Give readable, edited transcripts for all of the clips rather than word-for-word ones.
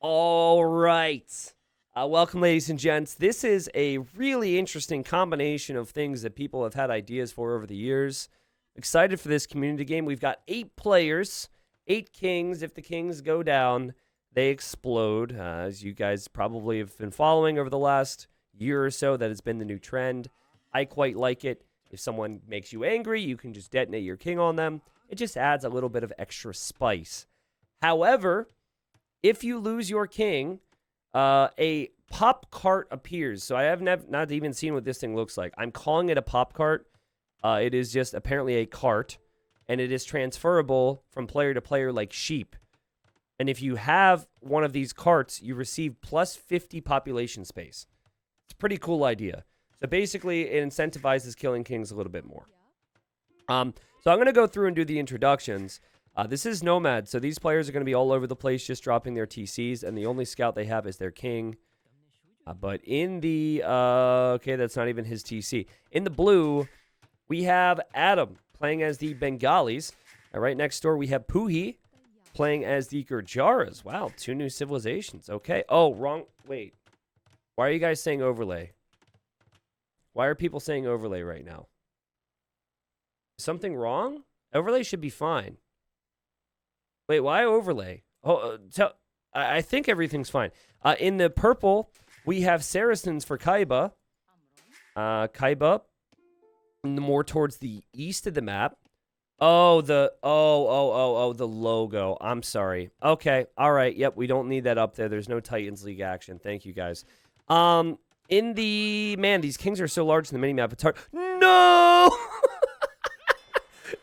All right. Welcome, ladies and gents. This is a really interesting combination of things that people have had ideas for over the years. Excited for this community game. We've got 8 players, 8 kings. If the kings go down, they explode. As you guys probably have been following over the last year or so, that has been the new trend. I quite like it. If someone makes you angry, you can just detonate your king on them. It just adds a little bit of extra spice. However, if you lose your king, a pop cart appears. So I have not even seen what this thing looks like. I'm calling it a pop cart. It is just apparently a cart, and it is transferable from player to player like sheep. And if you have one of these carts, you receive plus 50 population space. It's a pretty cool idea. So basically, it incentivizes killing kings a little bit more. So I'm going to go through and do the introductions. This is Nomad, so these players are going to be all over the place just dropping their TCs, and the only scout they have is their king. But in the... okay, that's not even his TC. In the blue, we have Adam playing as the Bengalis. Right next door, we have Puhi playing as the Gurjaras. Wow, 2 new civilizations. Okay. Oh, wrong. Wait. Why are you guys saying overlay? Why are people saying overlay right now? Is something wrong? Overlay should be fine. Wait, why overlay? Oh, I think everything's fine. In the purple, we have Saracens for Kaiba. Kaiba, more towards the east of the map. Oh, the logo. I'm sorry. Okay, all right. Yep, we don't need that up there. There's no Titans League action. Thank you, guys. In the these kings are so large in the minimap. It's hard. No,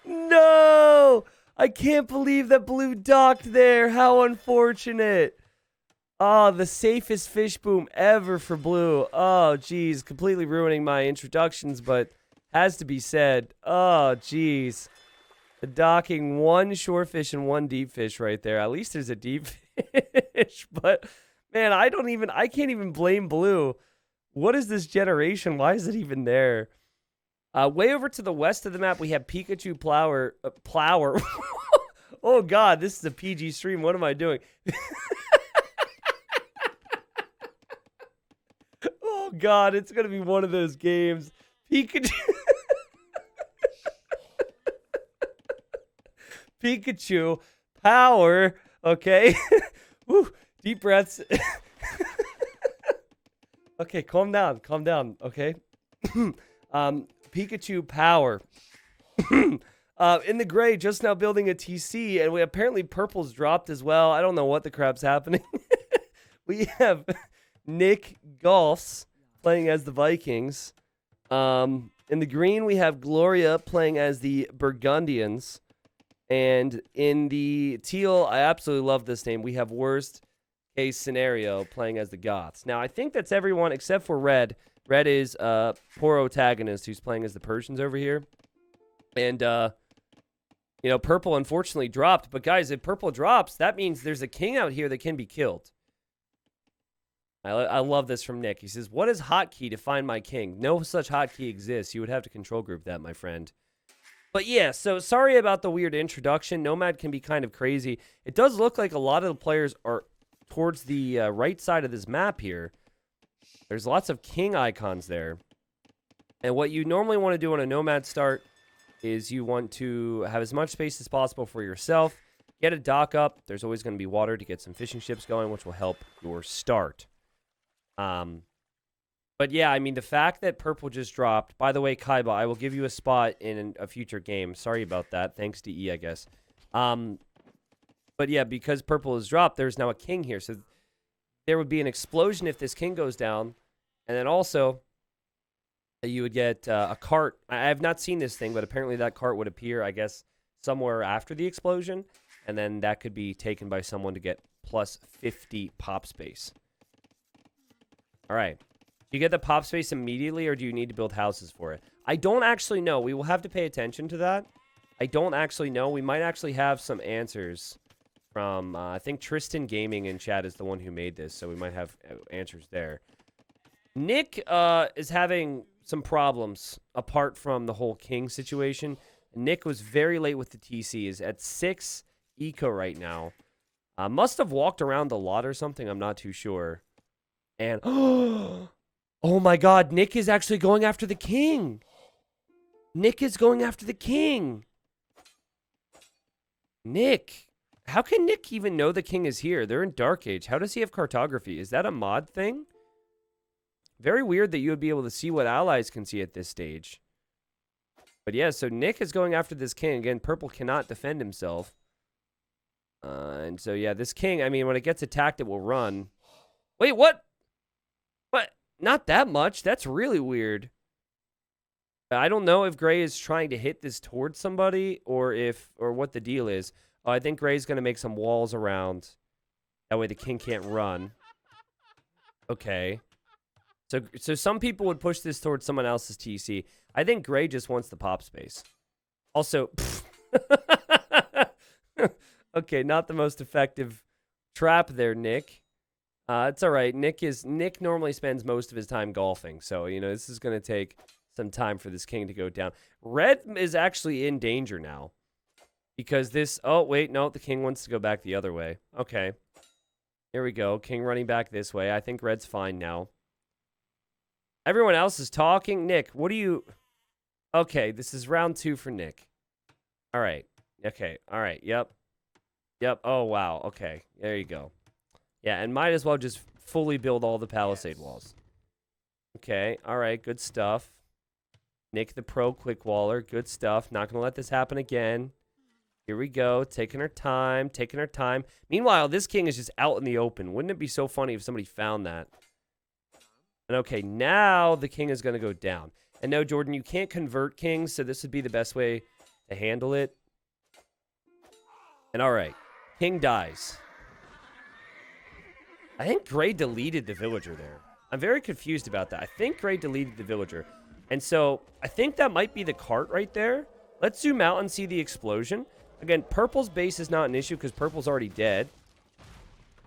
no. I can't believe that blue docked there. How unfortunate. Oh, the safest fish boom ever for blue. Oh, geez. Completely ruining my introductions, but has to be said. Oh, geez. The docking 1 shorefish and 1 deep fish right there. At least there's a deep fish. But, man, I can't even blame blue. What is this generation? Why is it even there? Way over to the west of the map, we have Pikachu Plower. Oh, God, this is a PG stream. What am I doing? Oh, God, it's going to be one of those games. Pikachu Power. Okay. Woo, deep breaths. Okay, calm down. Calm down. Okay. Pikachu Power. In the gray, just now building a TC, and apparently purple's dropped as well. I don't know what the crap's happening. We have Nick Golfs playing as the Vikings. In the green, we have Gloria playing as the Burgundians. And in the teal, I absolutely love this name. We have Worst Case Scenario playing as the Goths. Now, I think that's everyone except for Red. Red is poor Otagonist who's playing as the Persians over here. And, purple unfortunately dropped. But, guys, if purple drops, that means there's a king out here that can be killed. I love this from Nick. He says, what is hotkey to find my king? No such hotkey exists. You would have to control group that, my friend. But, yeah, so sorry about the weird introduction. Nomad can be kind of crazy. It does look like a lot of the players are towards the right side of this map here. There's lots of king icons there. And what you normally want to do on a Nomad start is you want to have as much space as possible for yourself. Get a dock up. There's always going to be water to get some fishing ships going, which will help your start. But yeah, I mean, the fact that purple just dropped. By the way, Kaiba, I will give you a spot in a future game. Sorry about that. Thanks to E, I guess. But yeah, because purple has dropped, there's now a king here. So there would be an explosion if this king goes down. And then also, you would get a cart. I have not seen this thing, but apparently that cart would appear, I guess, somewhere after the explosion. And then that could be taken by someone to get plus 50 pop space. All right. Do you get the pop space immediately, or do you need to build houses for it? I don't actually know. We will have to pay attention to that. I don't actually know. We might actually have some answers from, I think Tristan Gaming in chat is the one who made this, so we might have answers there. Nick is having some problems apart from the whole king situation. Nick was very late with the TC. Is at 6 eco right now. Must have walked around a lot or something. I'm not too sure. And oh my God, Nick is actually going after the king. Nick is going after the king. Nick. How can Nick even know the king is here? They're in Dark Age. How does he have cartography? Is that a mod thing? Very weird that you would be able to see what allies can see at this stage. But yeah, so Nick is going after this king. Again, purple cannot defend himself. And so, yeah, this king, I mean, when it gets attacked, it will run. Wait, what? What? Not that much. That's really weird. I don't know if Gray is trying to hit this towards somebody or what the deal is. I think Gray's going to make some walls around. That way the king can't run. Okay. So some people would push this towards someone else's TC. I think Gray just wants the pop space. Also, okay, not the most effective trap there, Nick. It's all right. Nick normally spends most of his time golfing, so this is going to take some time for this king to go down. Red is actually in danger now because this. Oh wait, no, the king wants to go back the other way. Okay, here we go. King running back this way. I think Red's fine now. Everyone else is talking. Nick, what do you... Okay, this is round 2 for Nick. All right. Okay. All right. Yep. Oh, wow. Okay. There you go. Yeah, and might as well just fully build all the palisade walls. Okay. All right. Good stuff. Nick the pro quick waller. Good stuff. Not going to let this happen again. Here we go. Taking her time. Meanwhile, this king is just out in the open. Wouldn't it be so funny if somebody found that? And okay, now the king is going to go down. And no, Jordan, you can't convert kings, so this would be the best way to handle it. And all right, king dies. I think Gray deleted the villager there. I'm very confused about that. I think Gray deleted the villager. And so I think that might be the cart right there. Let's zoom out and see the explosion. Again, purple's base is not an issue because purple's already dead.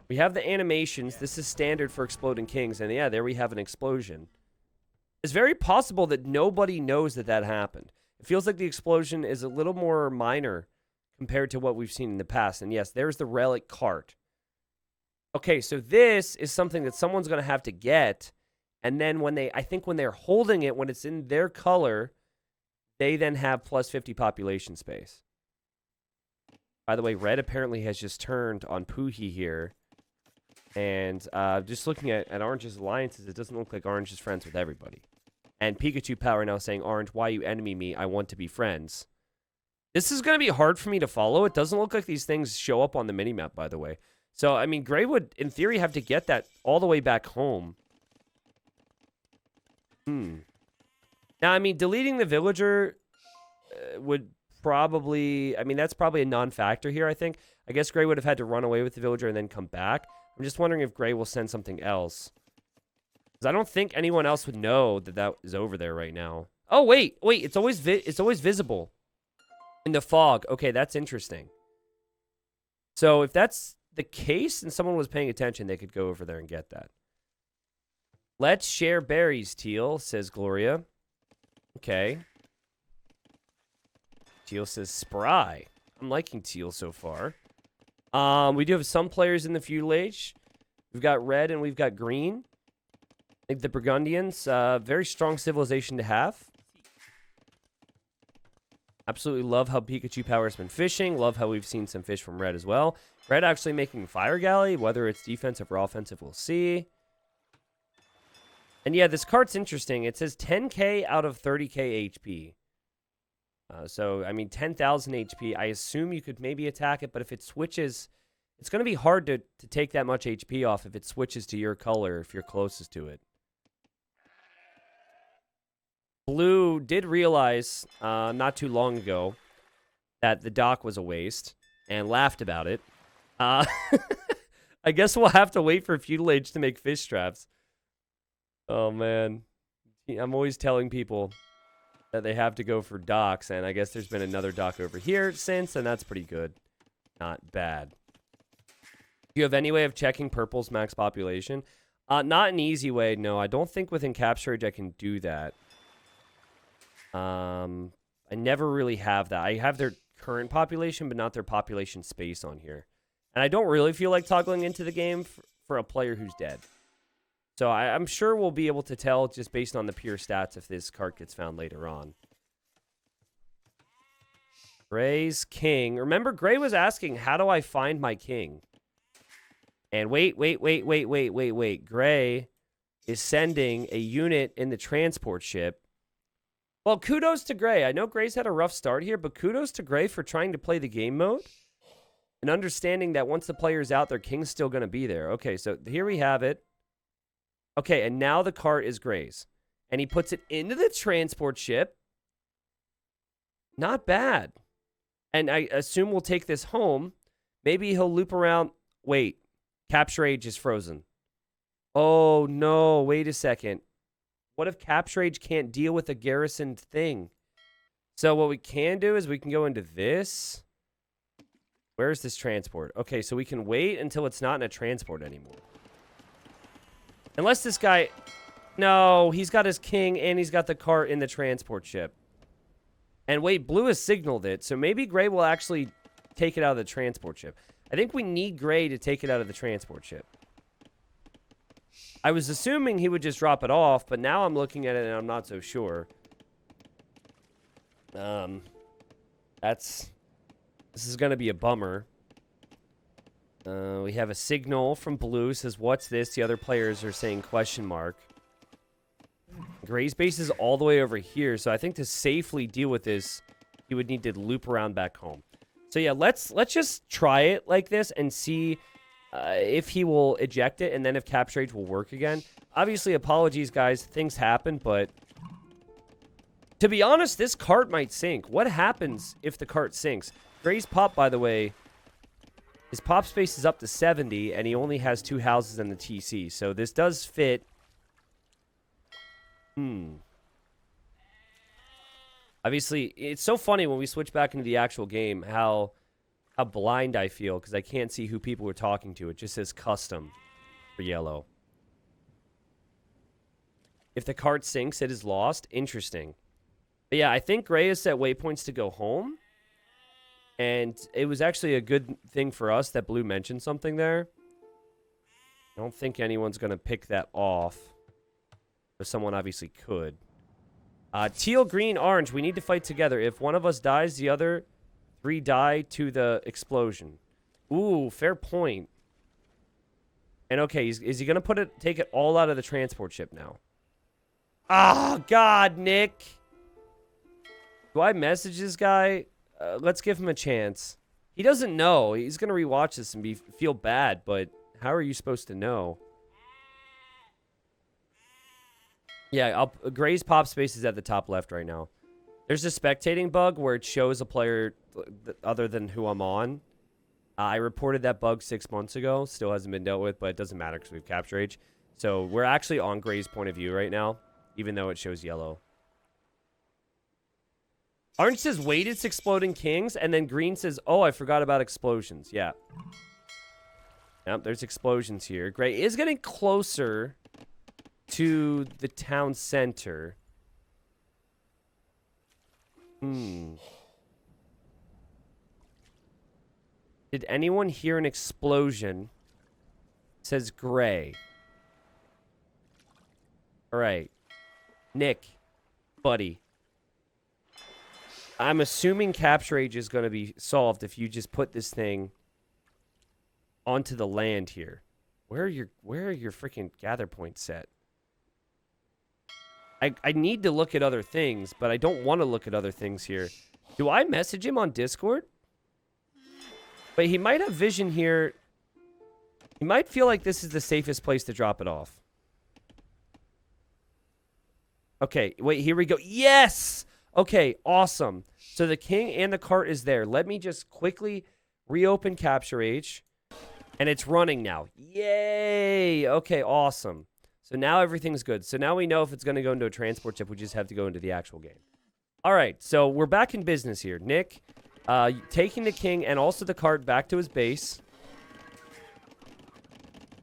We have the animations. This is standard for exploding kings. And yeah, there we have an explosion. It's very possible that nobody knows that happened. It feels like the explosion is a little more minor compared to what we've seen in the past. And yes, there's the relic cart. Okay, so this is something that someone's going to have to get. And then I think when they're holding it, when it's in their color, they then have plus 50 population space. By the way, red apparently has just turned on Poohee here. And just looking at Orange's alliances, it doesn't look like Orange is friends with everybody. And Pikachu Power now saying, Orange, why you enemy me? I want to be friends. This is going to be hard for me to follow. It doesn't look like these things show up on the minimap, by the way. So, I mean, Gray would, in theory, have to get that all the way back home. Now, I mean, deleting the villager would probably... I mean, that's probably a non-factor here, I think. I guess Gray would have had to run away with the villager and then come back. I'm just wondering if Gray will send something else. Because I don't think anyone else would know that is over there right now. Oh, wait. It's always visible in the fog. Okay, that's interesting. So if that's the case and someone was paying attention, they could go over there and get that. Let's share berries, Teal, says Gloria. Okay. Teal says spry. I'm liking Teal so far. We do have some players in the feudal age. We've got red and we've got green. I think the Burgundians, very strong civilization to have. Absolutely love how Pikachu Power has been fishing. Love how we've seen some fish from red as well. Red actually making Fire Galley. Whether it's defensive or offensive, we'll see. And yeah, this cart's interesting. It says 10k out of 30k HP. So, I mean, 10,000 HP. I assume you could maybe attack it, but if it switches, it's going to be hard to take that much HP off if it switches to your color, if you're closest to it. Blue did realize not too long ago that the dock was a waste and laughed about it. I guess we'll have to wait for Feudal Age to make fish traps. Oh, man. I'm always telling people that they have to go for docks, and I guess there's been another dock over here since, and that's pretty good. Not bad. Do you have any way of checking purple's max population? Not an easy way, no. I don't think with Encapsurage I can do that. I never really have that. I have their current population, but not their population space on here. And I don't really feel like toggling into the game for a player who's dead. So I'm sure we'll be able to tell just based on the pure stats if this cart gets found later on. Gray's king. Remember, Gray was asking, how do I find my king? And wait. Gray is sending a unit in the transport ship. Well, kudos to Gray. I know Gray's had a rough start here, but kudos to Gray for trying to play the game mode and understanding that once the player's out, their king's still going to be there. Okay, so here we have it. Okay, and now the cart is Gray's. And he puts it into the transport ship. Not bad. And I assume we'll take this home. Maybe he'll loop around. Wait, Capture Age is frozen. Oh, no, wait a second. What if Capture Age can't deal with a garrisoned thing? So what we can do is we can go into this. Where's this transport? Okay, so we can wait until it's not in a transport anymore. Unless this guy... No, he's got his king and he's got the cart in the transport ship. And wait, Blue has signaled it, so maybe Gray will actually take it out of the transport ship. I think we need Gray to take it out of the transport ship. I was assuming he would just drop it off, but now I'm looking at it and I'm not so sure. This is going to be a bummer. We have a signal from Blue, says, what's this? The other players are saying question mark. Gray's base is all the way over here, so I think to safely deal with this, he would need to loop around back home. So yeah, let's just try it like this and see if he will eject it, and then if Capture Age will work again. Obviously, apologies, guys. Things happen, but to be honest, this cart might sink. What happens if the cart sinks? Gray's pop, by the way, his pop space is up to 70, and he only has 2 houses in the TC, so this does fit. Obviously, it's so funny when we switch back into the actual game how blind I feel because I can't see who people were talking to. It just says custom for yellow. If the cart sinks, it is lost. Interesting. But yeah, I think Gray has set waypoints to go home. And it was actually a good thing for us that Blue mentioned something there. I don't think anyone's going to pick that off. But someone obviously could. Teal, green, orange. We need to fight together. If one of us dies, the other 3 die to the explosion. Ooh, fair point. And okay, is he going to take it all out of the transport ship now? Oh, God, Nick. Do I message this guy? Let's give him a chance. He doesn't know. He's going to rewatch this and feel bad, but how are you supposed to know? Yeah, Gray's pop space is at the top left right now. There's a spectating bug where it shows a player other than who I'm on. I reported that bug 6 months ago. Still hasn't been dealt with, but it doesn't matter because we have Capture Age. So we're actually on Gray's point of view right now, even though it shows yellow. Orange says, wait, it's exploding kings. And then green says, oh, I forgot about explosions. Yeah. Yep, there's explosions here. Gray is getting closer to the town center. Did anyone hear an explosion? Says Gray. All right. Nick, buddy. I'm assuming Capture Age is going to be solved if you just put this thing onto the land here. Where are your freaking gather points set? I need to look at other things, but I don't want to look at other things here. Do I message him on Discord? But he might have vision here. He might feel like this is the safest place to drop it off. Okay, wait, here we go. Yes! Okay, awesome. So the king and the cart is there. Let me just quickly reopen Capture Age. And it's running now. Yay! Okay, awesome. So now everything's good. So now we know if it's going to go into a transport ship, we just have to go into the actual game. All right, so we're back in business here. Nick, taking the king and also the cart back to his base.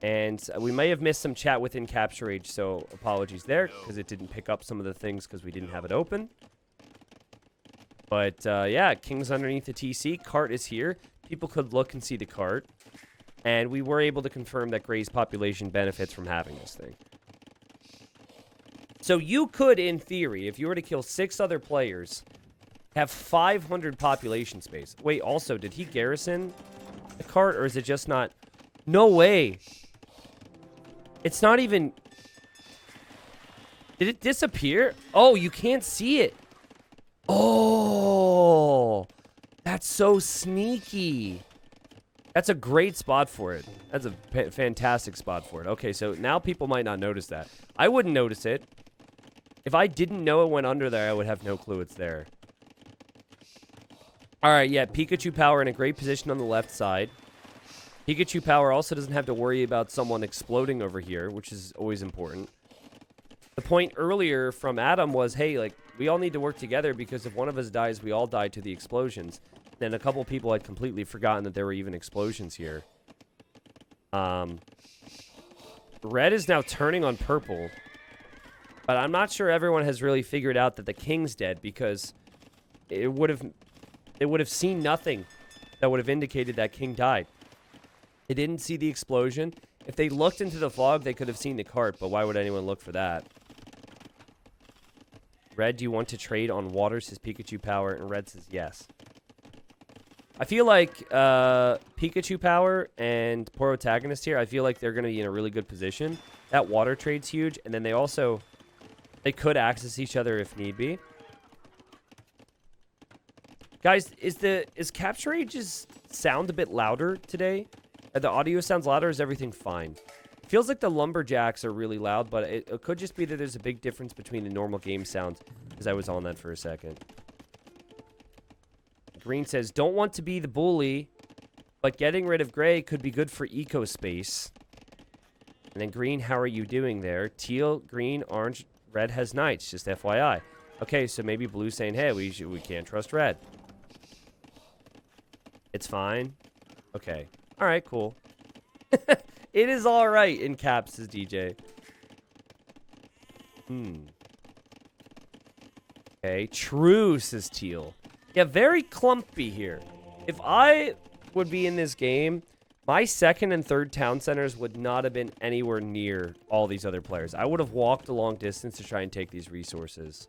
And we may have missed some chat within Capture Age, so apologies there, because it didn't pick up some of the things because we didn't have it open. But, yeah, king's underneath the TC. Cart is here. People could look and see the cart. And we were able to confirm that Gray's population benefits from having this thing. So you could, in theory, if you were to kill 6 other players, have 500 population space. Wait, also, did he garrison the cart, or is it just not? No way. It's not even... Did it disappear? Oh, you can't see it. Oh, that's so sneaky. That's a great spot for it. That's a fantastic spot for it. Okay, so now people might not notice that. I wouldn't notice it. If I didn't know it went under there, I would have no clue it's there. All right, yeah, Pikachu Power in a great position on the left side. Pikachu Power also doesn't have to worry about someone exploding over here, which is always important. The point earlier from Adam was, hey, like, we all need to work together because if one of us dies, we all die to the explosions. Then a couple people had completely forgotten that there were even explosions here. Red is now turning on purple. But I'm not sure everyone has really figured out that the king's dead because it would have seen nothing that would have indicated that king died. They didn't see the explosion. If they looked into the fog, they could have seen the cart, but why would anyone look for that? Red, do you want to trade on water, says Pikachu Power, and Red says yes. I feel like Pikachu Power and Protagonist here, I feel like they're going to be in a really good position. That water trade's huge, and then they could access each other if need be. Guys, is Capture Age's sound a bit louder today? The audio sounds louder, or is everything fine? It feels like the lumberjacks are really loud, but it could just be that there's a big difference between the normal game sound, because I was on that for a second. Green says, don't want to be the bully, but getting rid of Gray could be good for eco space. And then Green, how are you doing there? Teal, green, orange, red has knights, just FYI. Okay, so maybe Blue's saying, hey, we can't trust red. It's fine. Okay. All right, cool. It is all right in caps, says DJ. Okay, true, says Teal. Yeah, very clumpy here. If I would be in this game, my second and third town centers would not have been anywhere near all these other players. I would have walked a long distance to try and take these resources.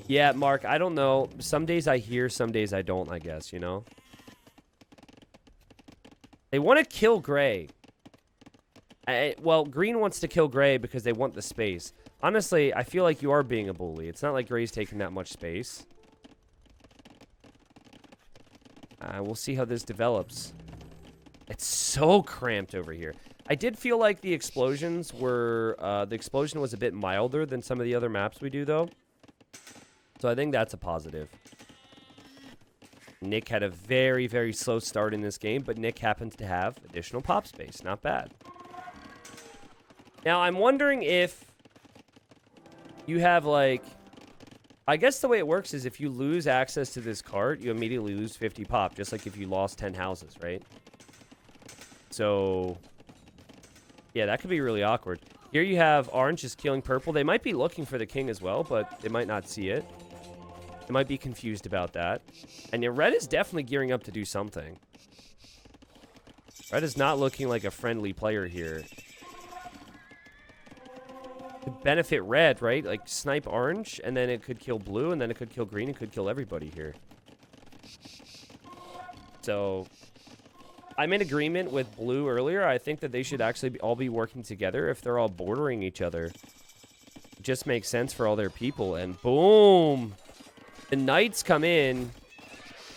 Yeah, Mark, I don't know. Some days I hear, some days I don't, I guess, you know? They want to kill Gray. Well, Green wants to kill Gray because they want the space. Honestly, I feel like you are being a bully. It's not like Gray's taking that much space. We'll see how this develops. It's so cramped over here. I did feel like the explosions were... the explosion was a bit milder than some of the other maps we do, though. So I think that's a positive. Nick had a very, very slow start in this game, but Nick happens to have additional pop space. Not bad. Now, I'm wondering if you have, like... I guess the way it works is if you lose access to this cart, you immediately lose 50 pop, just like if you lost 10 houses, right? So, yeah, that could be really awkward. Here you have orange just killing purple. They might be looking for the king as well, but they might not see it. They might be confused about that. And yeah, red is definitely gearing up to do something. Red is not looking like a friendly player here. Could benefit red, right? Like snipe orange, and then it could kill blue, and then it could kill green, and could kill everybody here. So, I'm in agreement with blue earlier. I think that they should actually all be working together if they're all bordering each other. It just makes sense for all their people, and boom! The knights come in.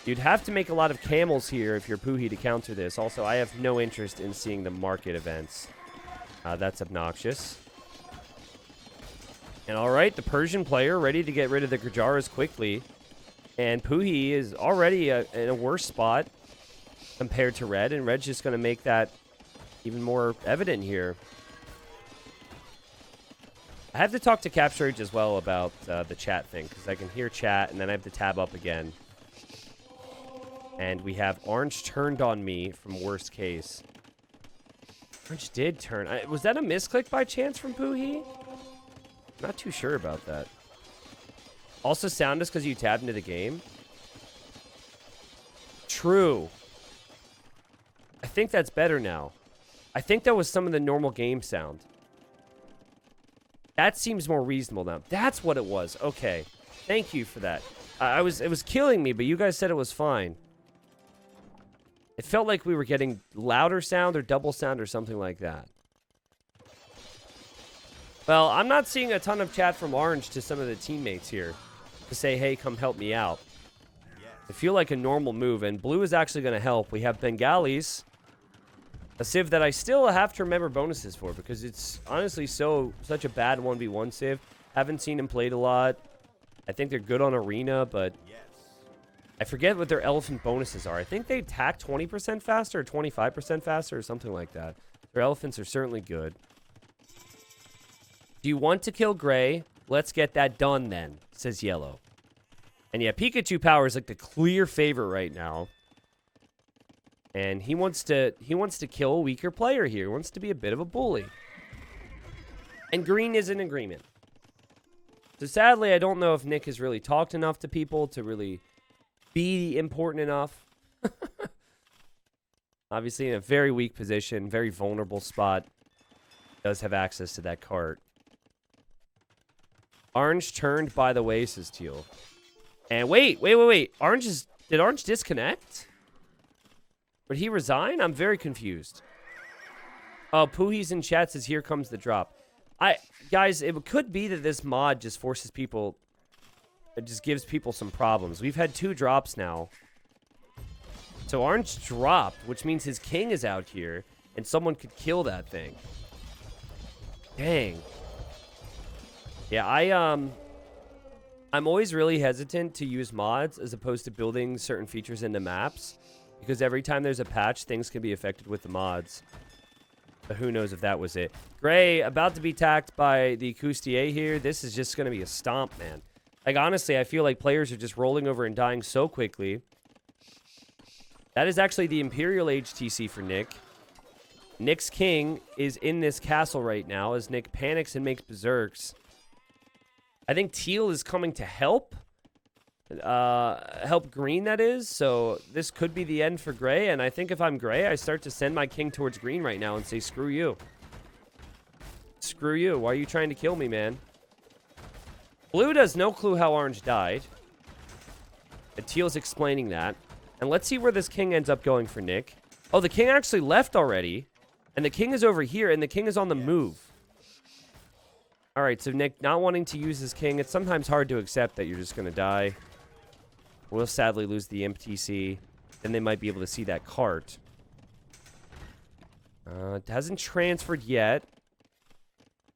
You'd have to make a lot of camels here if you're Poohee to counter this. Also, I have no interest in seeing the market events. That's obnoxious. And alright, the Persian player ready to get rid of the Gujaras quickly. And Poohee is already in a worse spot compared to Red. And Red's just going to make that even more evident here. I have to talk to Capture Age as well about the chat thing, because I can hear chat, and then I have to tab up again. And we have Orange turned on me from worst case. Orange did turn. Was that a misclick by chance from Poohee? Not too sure about that. Also, sound is because you tabbed into the game. True. think that's better now. I think that was some of the normal game sound. That seems more reasonable now. That's what it was. Okay. Thank you for that. It was killing me, but you guys said it was fine. It felt like we were getting louder sound or double sound or something like that. Well, I'm not seeing a ton of chat from Orange to some of the teammates here to say, hey, come help me out. I feel like a normal move, and Blue is actually going to help. We have Bengalis, a civ that I still have to remember bonuses for because it's honestly such a bad 1v1 civ. Haven't seen him played a lot. I think they're good on Arena, but I forget what their elephant bonuses are. I think they attack 20% faster or 25% faster or something like that. Their elephants are certainly good. Do you want to kill Gray? Let's get that done then, says Yellow. And yeah, Pikachu Power is like the clear favorite right now. And he wants to kill a weaker player here. He wants to be a bit of a bully. And Green is in agreement. So sadly, I don't know if Nick has really talked enough to people to really be important enough. Obviously in a very weak position, very vulnerable spot. Does have access to that cart. Orange turned by the way, says Teal. And wait. Did Orange disconnect? Would he resign? I'm very confused. Oh, Poohie's in chat says, here comes the drop. Guys, it could be that this mod just forces people... It just gives people some problems. We've had 2 drops now. So Orange dropped, which means his king is out here. And someone could kill that thing. Dang. Yeah, I'm always really hesitant to use mods as opposed to building certain features into maps. Because every time there's a patch, things can be affected with the mods. But who knows if that was it. Gray, about to be tacked by the Coustier here. This is just going to be a stomp, man. Like, honestly, I feel like players are just rolling over and dying so quickly. That is actually the Imperial HTC for Nick. Nick's king is in this castle right now as Nick panics and makes berserks. I think Teal is coming to help. Help Green, that is. So this could be the end for Gray. And I think if I'm Gray, I start to send my king towards Green right now and say, screw you. Screw you. Why are you trying to kill me, man? Blue has no clue how Orange died. And Teal's explaining that. And let's see where this king ends up going for Nick. Oh, the king actually left already. And the king is over here, and the king is on the move. All right, so Nick not wanting to use his king. It's sometimes hard to accept that you're just going to die. We'll sadly lose the MTC. Then they might be able to see that cart. It hasn't transferred yet.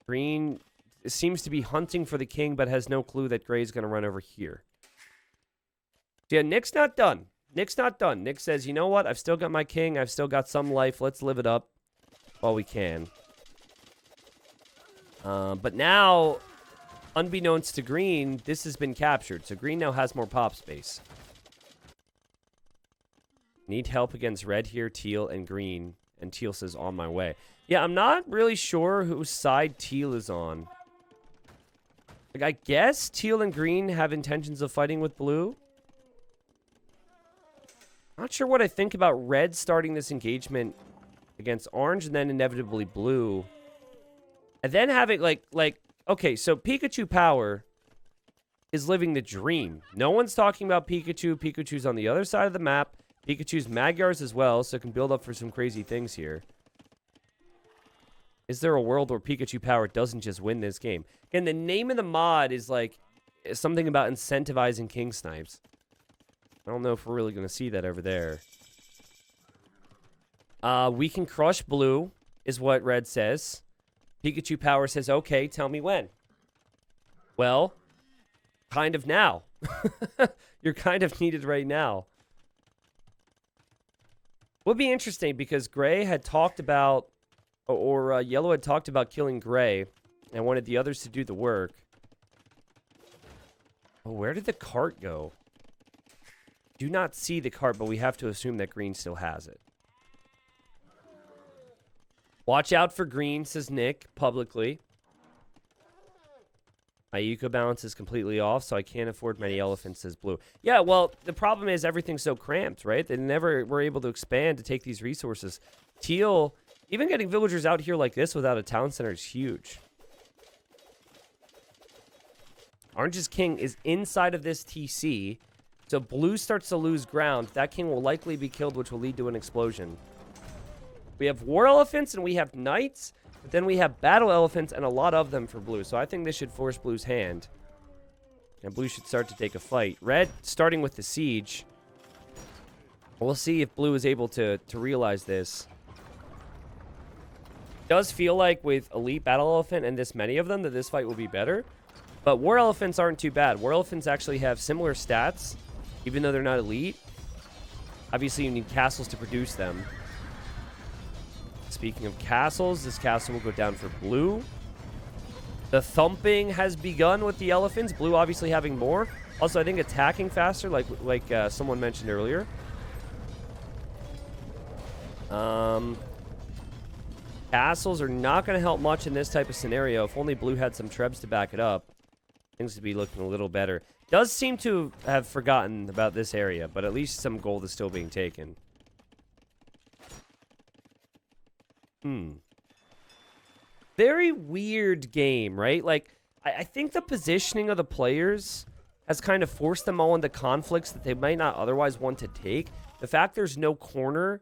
Green seems to be hunting for the king, but has no clue that Gray's going to run over here. So yeah, Nick's not done. Nick's not done. Nick says, you know what? I've still got my king. I've still got some life. Let's live it up while we can. But now, unbeknownst to Green, this has been captured. So Green now has more pop space. Need help against Red here, Teal, and Green. And Teal says, on my way. Yeah, I'm not really sure whose side Teal is on. Like, I guess Teal and Green have intentions of fighting with Blue. Not sure what I think about Red starting this engagement against Orange and then inevitably Blue. And then having, like, okay, so Pikachu Power is living the dream. No one's talking about Pikachu. Pikachu's on the other side of the map. Pikachu's Magyars as well, so it can build up for some crazy things here. Is there a world where Pikachu Power doesn't just win this game? Again, the name of the mod is, like, something about incentivizing King Snipes. I don't know if we're really going to see that over there. We can crush Blue, is what Red says. Pikachu Power says, okay, tell me when. Well, kind of now. You're kind of needed right now. Would be interesting because Gray had talked about, or Yellow had talked about killing Gray and wanted the others to do the work. Oh, where did the cart go? Do not see the cart, but we have to assume that Green still has it. Watch out for Green, says Nick, publicly. My eco balance is completely off, so I can't afford many elephants, says Blue. Yeah, well, the problem is everything's so cramped, right? They never were able to expand to take these resources. Teal, even getting villagers out here like this without a town center is huge. Orange's king is inside of this TC, so Blue starts to lose ground. That king will likely be killed, which will lead to an explosion. We have war elephants and we have knights. But then we have battle elephants and a lot of them for Blue. So I think this should force Blue's hand. And Blue should start to take a fight. Red, starting with the siege. We'll see if Blue is able to realize this. It does feel like with Elite Battle Elephant and this many of them that this fight will be better. But War Elephants aren't too bad. War Elephants actually have similar stats, even though they're not elite. Obviously, you need castles to produce them. Speaking of castles, this castle will go down for Blue. The thumping has begun with the elephants. Blue obviously having more. Also, I think attacking faster, like someone mentioned earlier. Castles are not going to help much in this type of scenario. If only Blue had some trebs to back it up, things would be looking a little better. Does seem to have forgotten about this area, but at least some gold is still being taken. Very weird game, right? Like, I think the positioning of the players has kind of forced them all into conflicts that they might not otherwise want to take. The fact there's no corner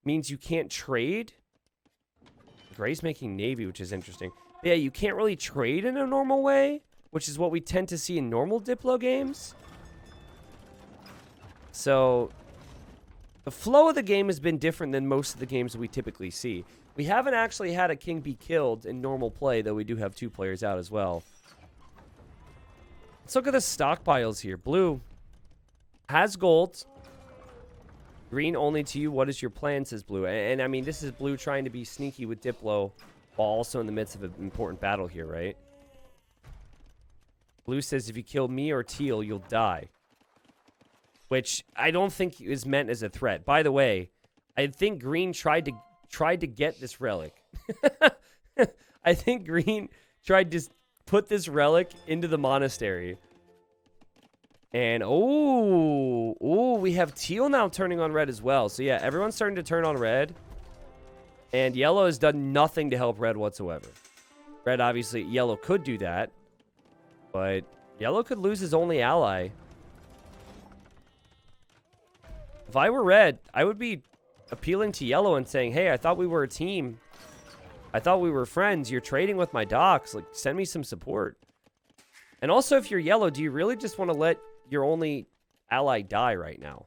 means you can't trade. Gray's making navy, which is interesting. But yeah, you can't really trade in a normal way, which is what we tend to see in normal Diplo games. So the flow of the game has been different than most of the games we typically see. We haven't actually had a king be killed in normal play, though we do have 2 players out as well. Let's look at the stockpiles here. Blue has gold. Green only to you. What is your plan, says Blue. And I mean, this is Blue trying to be sneaky with Diplo while also in the midst of an important battle here, right? Blue says, if you kill me or Teal, you'll die. Which I don't think is meant as a threat. By the way, I think Green tried to get this relic. I think Green tried to put this relic into the monastery. And, we have Teal now turning on Red as well. So, yeah, everyone's starting to turn on Red. And Yellow has done nothing to help Red whatsoever. Red, obviously, Yellow could do that. But Yellow could lose his only ally. If I were Red, I would be appealing to Yellow and saying, hey, I thought we were a team. I thought we were friends. You're trading with my docks. Like, send me some support. And also, if you're Yellow, do you really just want to let your only ally die right now?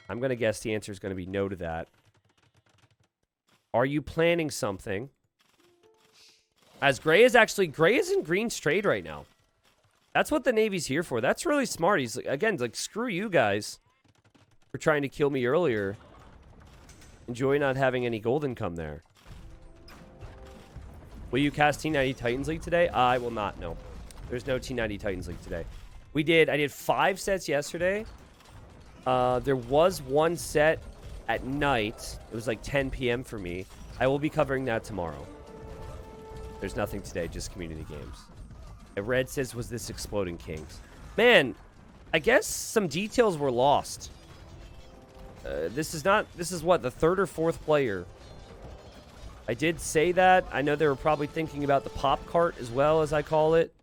I'm going to guess the answer is going to be no to that. Are you planning something? As Gray is in Green's trade right now. That's what the Navy's here for. That's really smart. He's, again, like, screw you guys for trying to kill me earlier. Enjoy not having any gold income there. Will you cast T90 Titans League today? I will not, no. There's no T90 Titans League today. I did 5 sets yesterday. There was 1 set at night. It was like 10 p.m. for me. I will be covering that tomorrow. There's nothing today, just community games. And Red says, was this Exploding Kings? Man, I guess some details were lost. This is what, the 3rd or 4th player. I did say that. I know they were probably thinking about the pop cart as well, as I call it.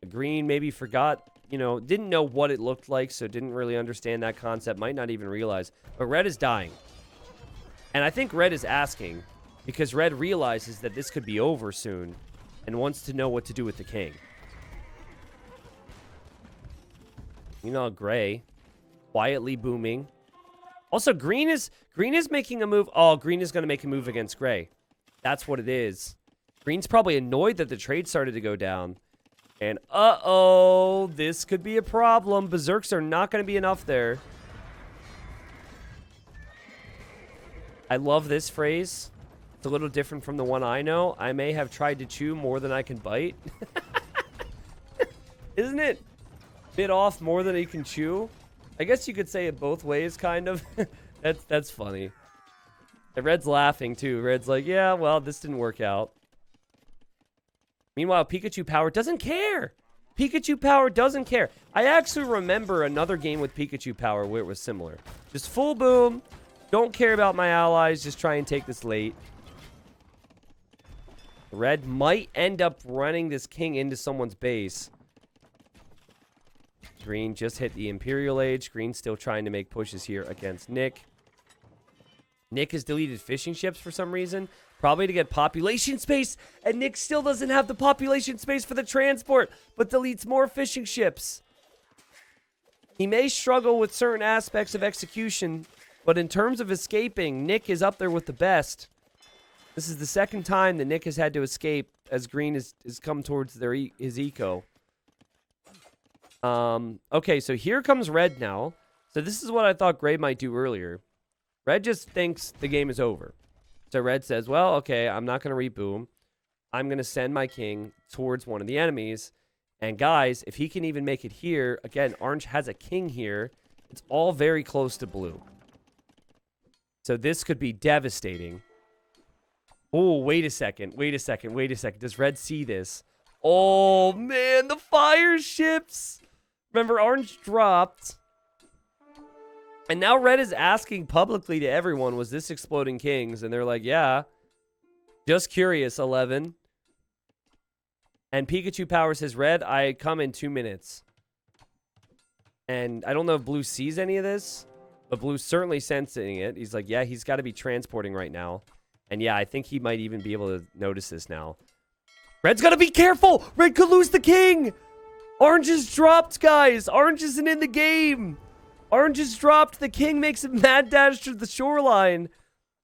Green maybe forgot, didn't know what it looked like, so didn't really understand that concept. Might not even realize. But Red is dying. And I think Red is asking because Red realizes that this could be over soon and wants to know what to do with the king. Gray quietly booming. Also, Green is making a move. Oh, Green is going to make a move against Gray. That's what it is. Green's probably annoyed that the trade started to go down. And, this could be a problem. Berserks are not going to be enough there. I love this phrase. It's a little different from the one I know. I may have tried to chew more than I can bite. Isn't it? Bit off more than he can chew. I guess you could say it both ways, kind of. That's funny. And Red's laughing, too. Red's like, yeah, well, this didn't work out. Meanwhile, Pikachu Power doesn't care. Pikachu Power doesn't care. I actually remember another game with Pikachu Power where it was similar. Just full boom. Don't care about my allies. Just try and take this late. Red might end up running this king into someone's base. Green just hit the Imperial Age. Green's still trying to make pushes here against Nick. Nick has deleted fishing ships for some reason. Probably to get population space. And Nick still doesn't have the population space for the transport, but deletes more fishing ships. He may struggle with certain aspects of execution, but in terms of escaping, Nick is up there with the best. This is the second time that Nick has had to escape as Green has come towards his eco. Okay, so here comes Red now. So this is what I thought Gray might do earlier. Red just thinks the game is over. So Red says, well, okay, I'm not going to reboom. I'm going to send my king towards one of the enemies. And guys, if he can even make it here, again, Orange has a king here. It's all very close to Blue. So this could be devastating. Oh, wait a second. Does Red see this? Oh, man, the fire ships. Remember, Orange dropped. And now Red is asking publicly to everyone, was this Exploding Kings? And they're like, yeah. Just curious, 11. And Pikachu Power says, Red, I come in 2 minutes. And I don't know if Blue sees any of this, but Blue's certainly sensing it. He's like, yeah, he's got to be transporting right now. And yeah, I think he might even be able to notice this now. Red's got to be careful. Red could lose the king. Orange is dropped, guys. Orange isn't in the game. Orange is dropped. The king makes a mad dash to the shoreline.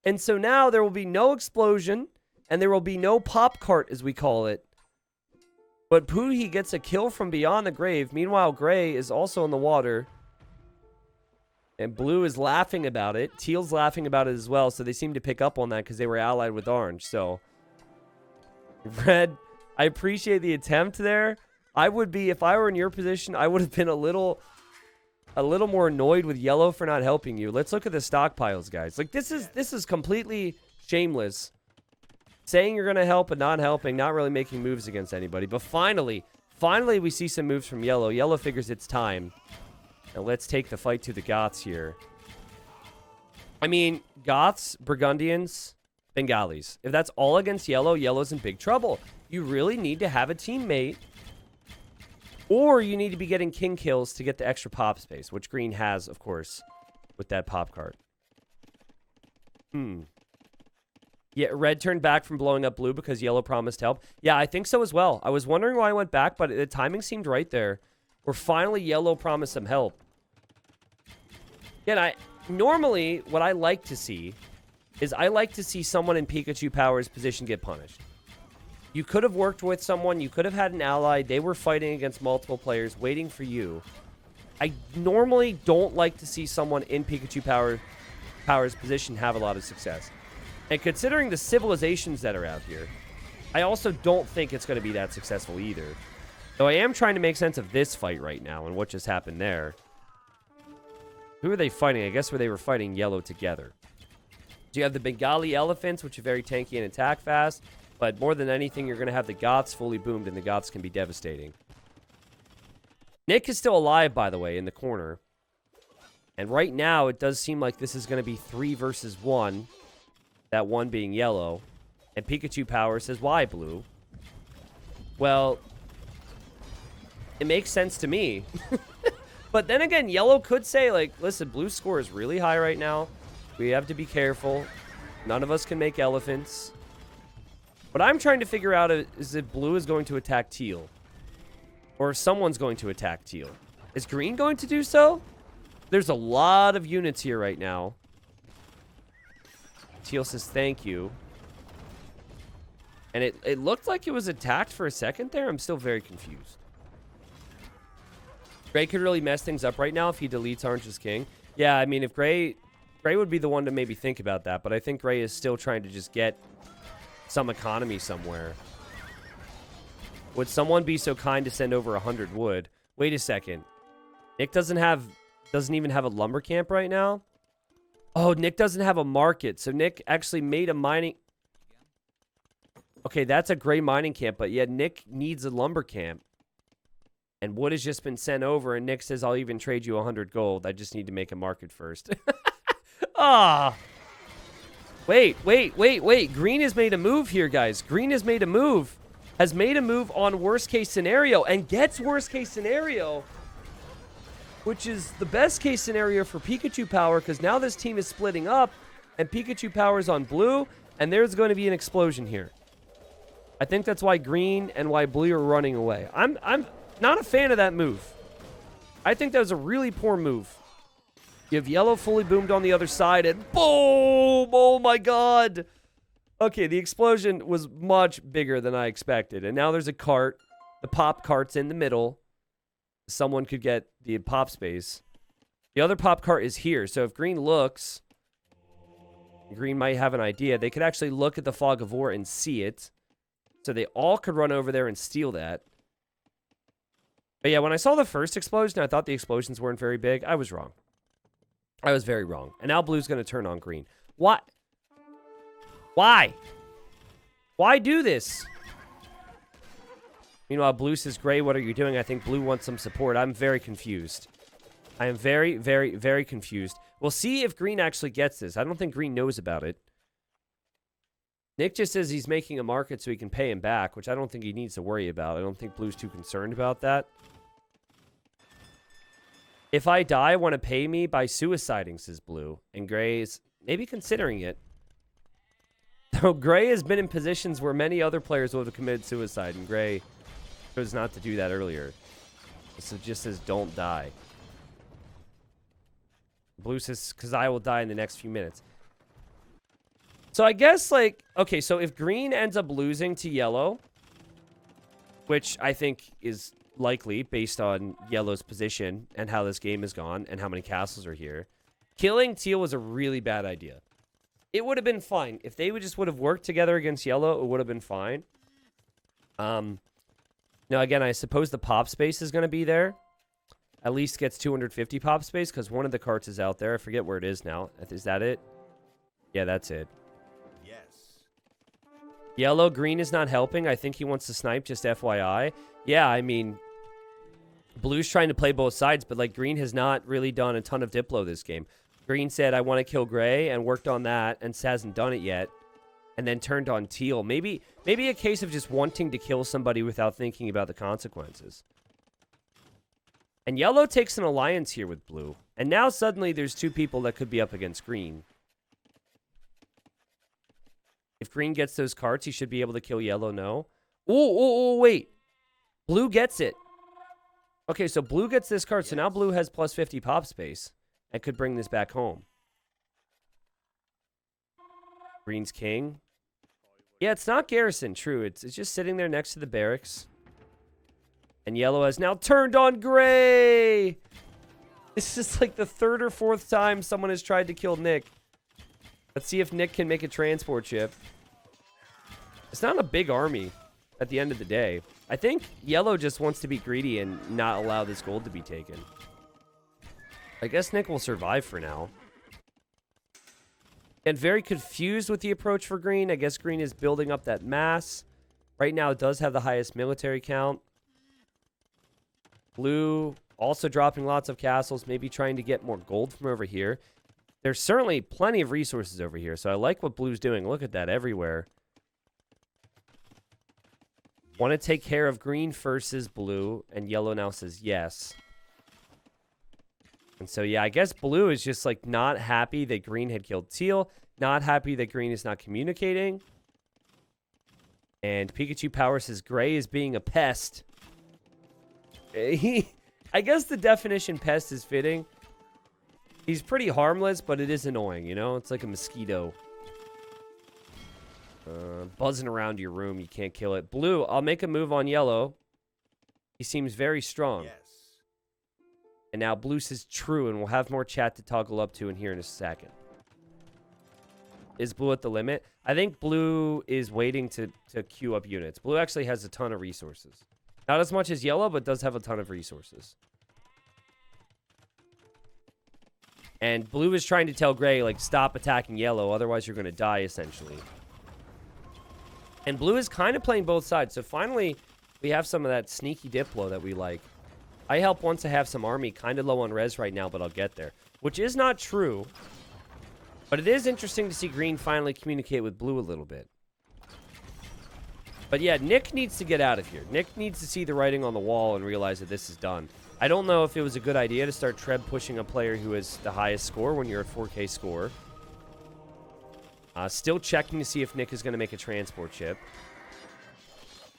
And so now there will be no explosion. And there will be no pop cart, as we call it. But Poohee gets a kill from beyond the grave. Meanwhile, Gray is also in the water. And Blue is laughing about it. Teal's laughing about it as well. So they seem to pick up on that because they were allied with Orange. So Red, I appreciate the attempt there. I would be, if I were in your position, I would have been a little more annoyed with Yellow for not helping you. Let's look at the stockpiles, guys. Like, this is completely shameless. Saying you're going to help but not helping, not really making moves against anybody. But finally we see some moves from Yellow. Yellow figures it's time. Now let's take the fight to the Goths here. I mean, Goths, Burgundians, Bengalis. If that's all against Yellow, Yellow's in big trouble. You really need to have a teammate. Or you need to be getting king kills to get the extra pop space, which Green has, of course, with that pop cart. Yeah, Red turned back from blowing up Blue because Yellow promised help. Yeah, I think so as well. I was wondering why I went back, but the timing seemed right there. Where finally Yellow promised some help. Again, normally what I like to see is I like to see someone in Pikachu Power's position get punished. You could have worked with someone. You could have had an ally. They were fighting against multiple players waiting for you. I normally don't like to see someone in Pikachu Power's position have a lot of success. And considering the civilizations that are out here, I also don't think it's going to be that successful either. Though I am trying to make sense of this fight right now and what just happened there. Who are they fighting? I guess where they were fighting Yellow together. So you have the Bengali elephants, which are very tanky and attack fast. But more than anything, you're going to have the Goths fully boomed, and the Goths can be devastating. Nick is still alive, by the way, in the corner. And right now, it does seem like this is going to be 3 versus 1. That one being Yellow. And Pikachu Power says, why, Blue? Well, it makes sense to me. But then again, Yellow could say, like, listen, Blue's score is really high right now. We have to be careful. None of us can make elephants. What I'm trying to figure out is if Blue is going to attack Teal. Or if someone's going to attack Teal. Is Green going to do so? There's a lot of units here right now. Teal says thank you. And it looked like it was attacked for a second there. I'm still very confused. Gray could really mess things up right now if he deletes Orange's king. Yeah, I mean, if Gray would be the one to maybe think about that. But I think Gray is still trying to just get some economy somewhere. Would someone be so kind to send over 100 wood? Wait a second. Nick doesn't even have a lumber camp right now? Oh, Nick doesn't have a market. So Nick actually made a mining... Okay, that's a gray mining camp, but yet Nick needs a lumber camp. And wood has just been sent over, and Nick says, I'll even trade you 100 gold. I just need to make a market first. Ah. Wait. Green has made a move here, guys. Green has made a move. Has made a move on worst case scenario and gets worst case scenario, which is the best case scenario for Pikachu Power, because now this team is splitting up and Pikachu Power is on blue, and there's going to be an explosion here. I think that's why green and why blue are running away. I'm not a fan of that move. I think that was a really poor move. You have yellow fully boomed on the other side, and boom! Oh my god! Okay, the explosion was much bigger than I expected. And now there's a cart. The pop cart's in the middle. Someone could get the pop space. The other pop cart is here. So if green looks, green might have an idea. They could actually look at the fog of war and see it. So they all could run over there and steal that. But yeah, when I saw the first explosion, I thought the explosions weren't very big. I was wrong. I was very wrong. And now blue's going to turn on green. What? Why? Why do this? Meanwhile, blue says, Gray, what are you doing? I think blue wants some support. I'm very confused. I am very, very, very confused. We'll see if green actually gets this. I don't think green knows about it. Nick just says he's making a market so he can pay him back, which I don't think he needs to worry about. I don't think blue's too concerned about that. If I die, want to pay me by suiciding, says blue. And gray is maybe considering it. Though Gray has been in positions where many other players would have committed suicide, and Gray chose not to do that earlier. So it just says, don't die. Blue says, because I will die in the next few minutes. So I guess, like, okay, so if green ends up losing to yellow, which I think is likely based on yellow's position and how this game has gone and how many castles are here, killing teal was a really bad idea. It would have been fine. If they would have worked together against yellow, it would have been fine. Now, again, I suppose the pop space is going to be there. At least gets 250 pop space because one of the carts is out there. I forget where it is now. Is that it? Yeah, that's it. Yes. Yellow, green is not helping. I think he wants to snipe, just FYI. Yeah, I mean, blue's trying to play both sides, but, like, green has not really done a ton of Diplo this game. Green said, I want to kill gray, and worked on that, and hasn't done it yet, and then turned on teal. Maybe a case of just wanting to kill somebody without thinking about the consequences. And yellow takes an alliance here with blue. And now suddenly there's two people that could be up against green. If green gets those carts, he should be able to kill yellow, no? Oh, wait. Blue gets it. Okay, so blue gets this card, so now blue has plus 50 pop space. And could bring this back home. Green's king. Yeah, it's not garrison, true. It's just sitting there next to the barracks. And yellow has now turned on gray. This is like the third or fourth time someone has tried to kill Nick. Let's see if Nick can make a transport ship. It's not a big army at the end of the day. I think yellow just wants to be greedy and not allow this gold to be taken. I guess Nick will survive for now. And very confused with the approach for green. I guess green is building up that mass. Right now it does have the highest military count. Blue also dropping lots of castles. Maybe trying to get more gold from over here. There's certainly plenty of resources over here. So I like what blue's doing. Look at that everywhere. Want to take care of green first, says blue. And yellow now says yes. And so, yeah, I guess blue is just, like, not happy that green had killed teal. Not happy that green is not communicating. And Pikachu Power says gray is being a pest. I guess the definition pest is fitting. He's pretty harmless, but it is annoying, you know? It's like a mosquito. Buzzing around your room. You can't kill it. Blue, I'll make a move on yellow. He seems very strong. Yes. And now blue says true, and we'll have more chat to toggle up to in here in a second. Is blue at the limit? I think blue is waiting to queue up units. Blue actually has a ton of resources. Not as much as yellow, but does have a ton of resources. And blue is trying to tell gray, like, stop attacking yellow, otherwise you're going to die, essentially. And blue is kind of playing both sides. So finally, we have some of that sneaky Diplo that we like. I help once I have some army. Kind of low on res right now, but I'll get there. Which is not true. But it is interesting to see green finally communicate with blue a little bit. But yeah, Nick needs to get out of here. Nick needs to see the writing on the wall and realize that this is done. I don't know if it was a good idea to start Treb pushing a player who has the highest score when you're at 4K score. Still checking to see if Nick is going to make a transport ship.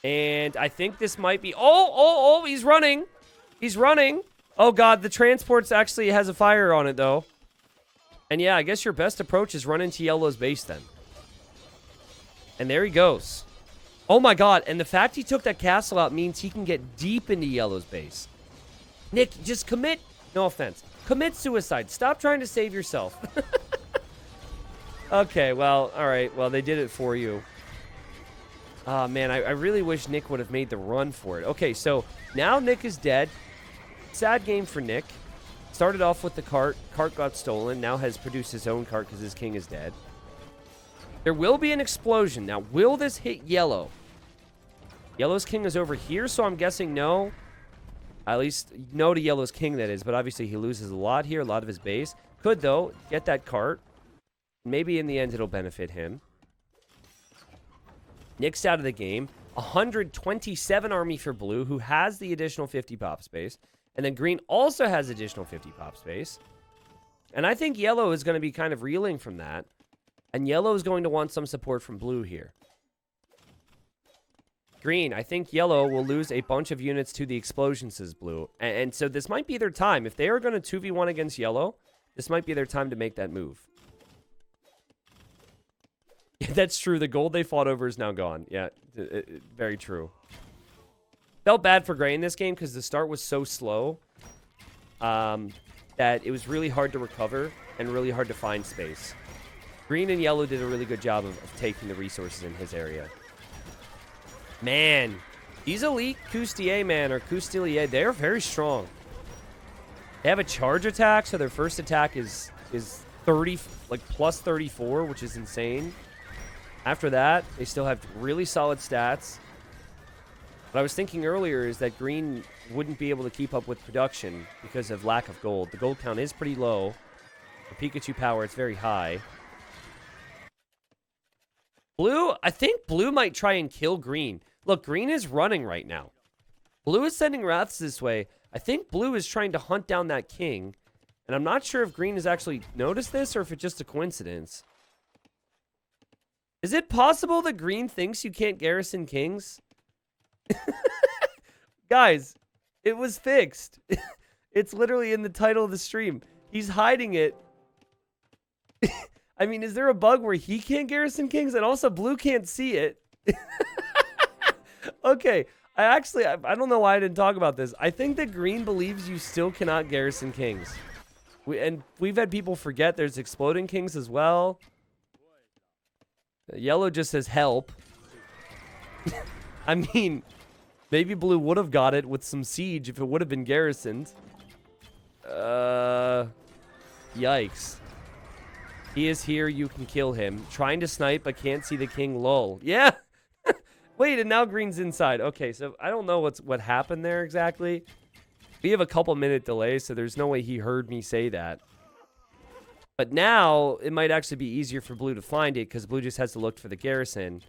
And I think this might be... Oh, he's running. He's running. Oh, God, the transports actually has a fire on it, though. And yeah, I guess your best approach is run into yellow's base then. And there he goes. Oh, my God. And the fact he took that castle out means he can get deep into yellow's base. Nick, just commit... No offense. Commit suicide. Stop trying to save yourself. Okay, well, all right. Well, they did it for you. Oh, man, I really wish Nick would have made the run for it. Okay, so now Nick is dead. Sad game for Nick. Started off with the cart. Cart got stolen. Now has produced his own cart because his king is dead. There will be an explosion. Now, will this hit yellow? Yellow's king is over here, so I'm guessing no. At least no to yellow's king, that is. But obviously, he loses a lot here, a lot of his base. Could, though, get that cart. Maybe in the end it'll benefit him. Nick's out of the game. 127 army for blue, who has the additional 50 pop space. And then green also has additional 50 pop space. And I think yellow is going to be kind of reeling from that. And yellow is going to want some support from blue here. Green, I think yellow will lose a bunch of units to the explosions, says blue. And so this might be their time. If they are going to 2v1 against yellow, this might be their time to make that move. That's true. The gold they fought over is now gone. Yeah, very true. Felt bad for gray in this game because the start was so slow that it was really hard to recover and really hard to find space. Green and yellow did a really good job of taking the resources in his area. Man, these elite Coustier, man, or Coustilier, they're very strong. They have a charge attack, so their first attack is 30, like plus 34, which is insane. After that, they still have really solid stats. What I was thinking earlier is that green wouldn't be able to keep up with production because of lack of gold. The gold count is pretty low. For Pikachu power, it's very high. Blue, I think blue might try and kill green. Look, green is running right now. Blue is sending Wraths this way. I think blue is trying to hunt down that king. And I'm not sure if green has actually noticed this or if it's just a coincidence. Is it possible that green thinks you can't garrison kings? Guys, it was fixed. It's literally in the title of the stream. He's hiding it. I mean, is there a bug where he can't garrison kings and also blue can't see it? Okay, I don't know why I didn't talk about this. I think that green believes you still cannot garrison kings. We've had people forget there's exploding kings as well. Yellow just says help. I mean, maybe blue would have got it with some siege if it would have been garrisoned. Yikes. He is here, you can kill him. Trying to snipe, but can't see the king, lol. Yeah! Wait, and now green's inside. Okay, so I don't know what happened there exactly. We have a couple minute delay, so there's no way he heard me say that. But now, it might actually be easier for blue to find it, because blue just has to look for the garrison.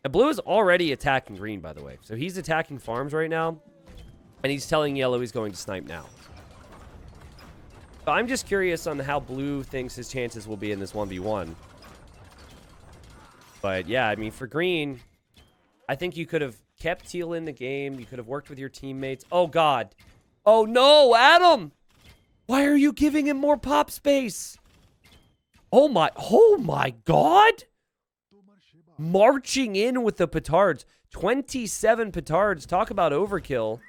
And blue is already attacking green, by the way. So he's attacking farms right now, and he's telling yellow he's going to snipe now. So I'm just curious on how blue thinks his chances will be in this 1v1. But yeah, I mean, for green, I think you could have kept teal in the game. You could have worked with your teammates. Oh, God. Oh, no, Adam! Why are you giving him more pop space? Oh my God! Marching in with the petards. 27 petards. Talk about overkill.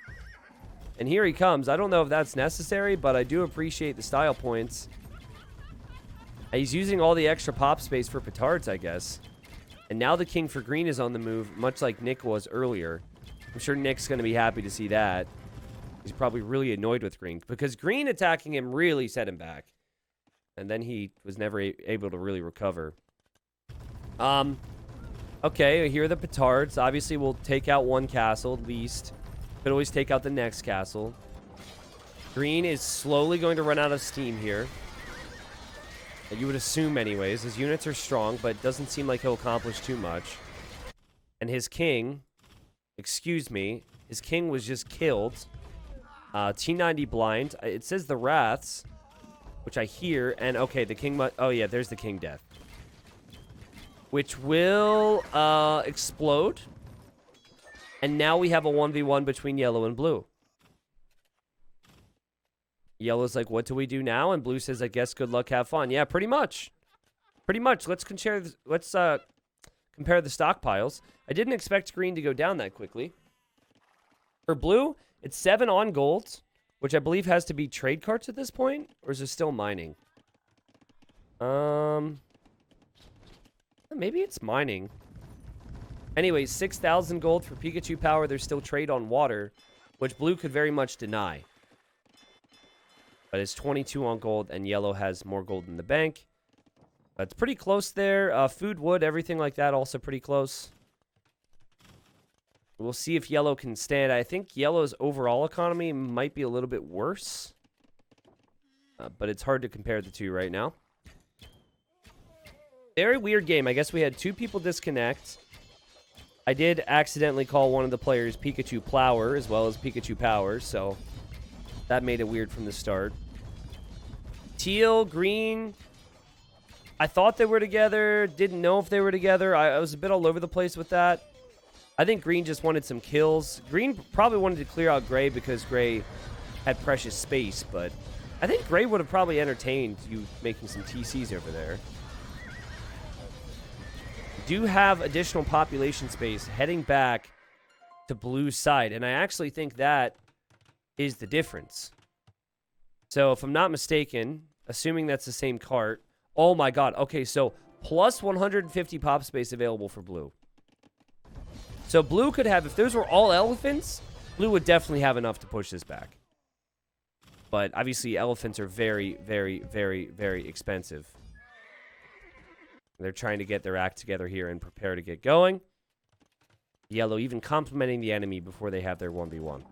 And here he comes. I don't know if that's necessary, but I do appreciate the style points. He's using all the extra pop space for petards, I guess. And now the king for green is on the move, much like Nick was earlier. I'm sure Nick's going to be happy to see that. He's probably really annoyed with green, because green attacking him really set him back. And then he was never able to really recover. All Okay, here are the petards. Obviously, we'll take out one castle at least. Could always take out the next castle. Green is slowly going to run out of steam here. You would assume anyways. His units are strong, but it doesn't seem like he'll accomplish too much. And his king, excuse me, his king was just killed. T90 blind. It says the Wraths, which I hear. And okay, the king oh yeah, there's the king death. Which will explode. And now we have a 1v1 between yellow and blue. Yellow's like, what do we do now? And blue says, I guess good luck, have fun. Yeah, pretty much. Pretty much. Let's compare the stockpiles. I didn't expect green to go down that quickly. For blue, it's 7 on gold, which I believe has to be trade carts at this point. Or is it still mining? Maybe it's mining. Anyways, 6,000 gold for Pikachu power. There's still trade on water, which blue could very much deny. But it's 22 on gold, and yellow has more gold in the bank. It's pretty close there. Food, wood, everything like that, also pretty close. We'll see if yellow can stand. I think yellow's overall economy might be a little bit worse. But it's hard to compare the two right now. Very weird game. I guess we had 2 people disconnect. I did accidentally call one of the players Pikachu Plower as well as Pikachu Power, so that made it weird from the start. Teal, green. I thought they were together. Didn't know if they were together. I was a bit all over the place with that. I think green just wanted some kills. Green probably wanted to clear out gray because gray had precious space, but I think gray would have probably entertained you making some TCs over there. Do have additional population space heading back to blue's side, and I actually think that is the difference. So if I'm not mistaken, assuming that's the same cart, oh my god, okay, so plus 150 pop space available for blue. So blue could have, if those were all elephants, blue would definitely have enough to push this back. But obviously elephants are very, very, very, very expensive. They're trying to get their act together here and prepare to get going. Yellow even complimenting the enemy before they have their 1v1.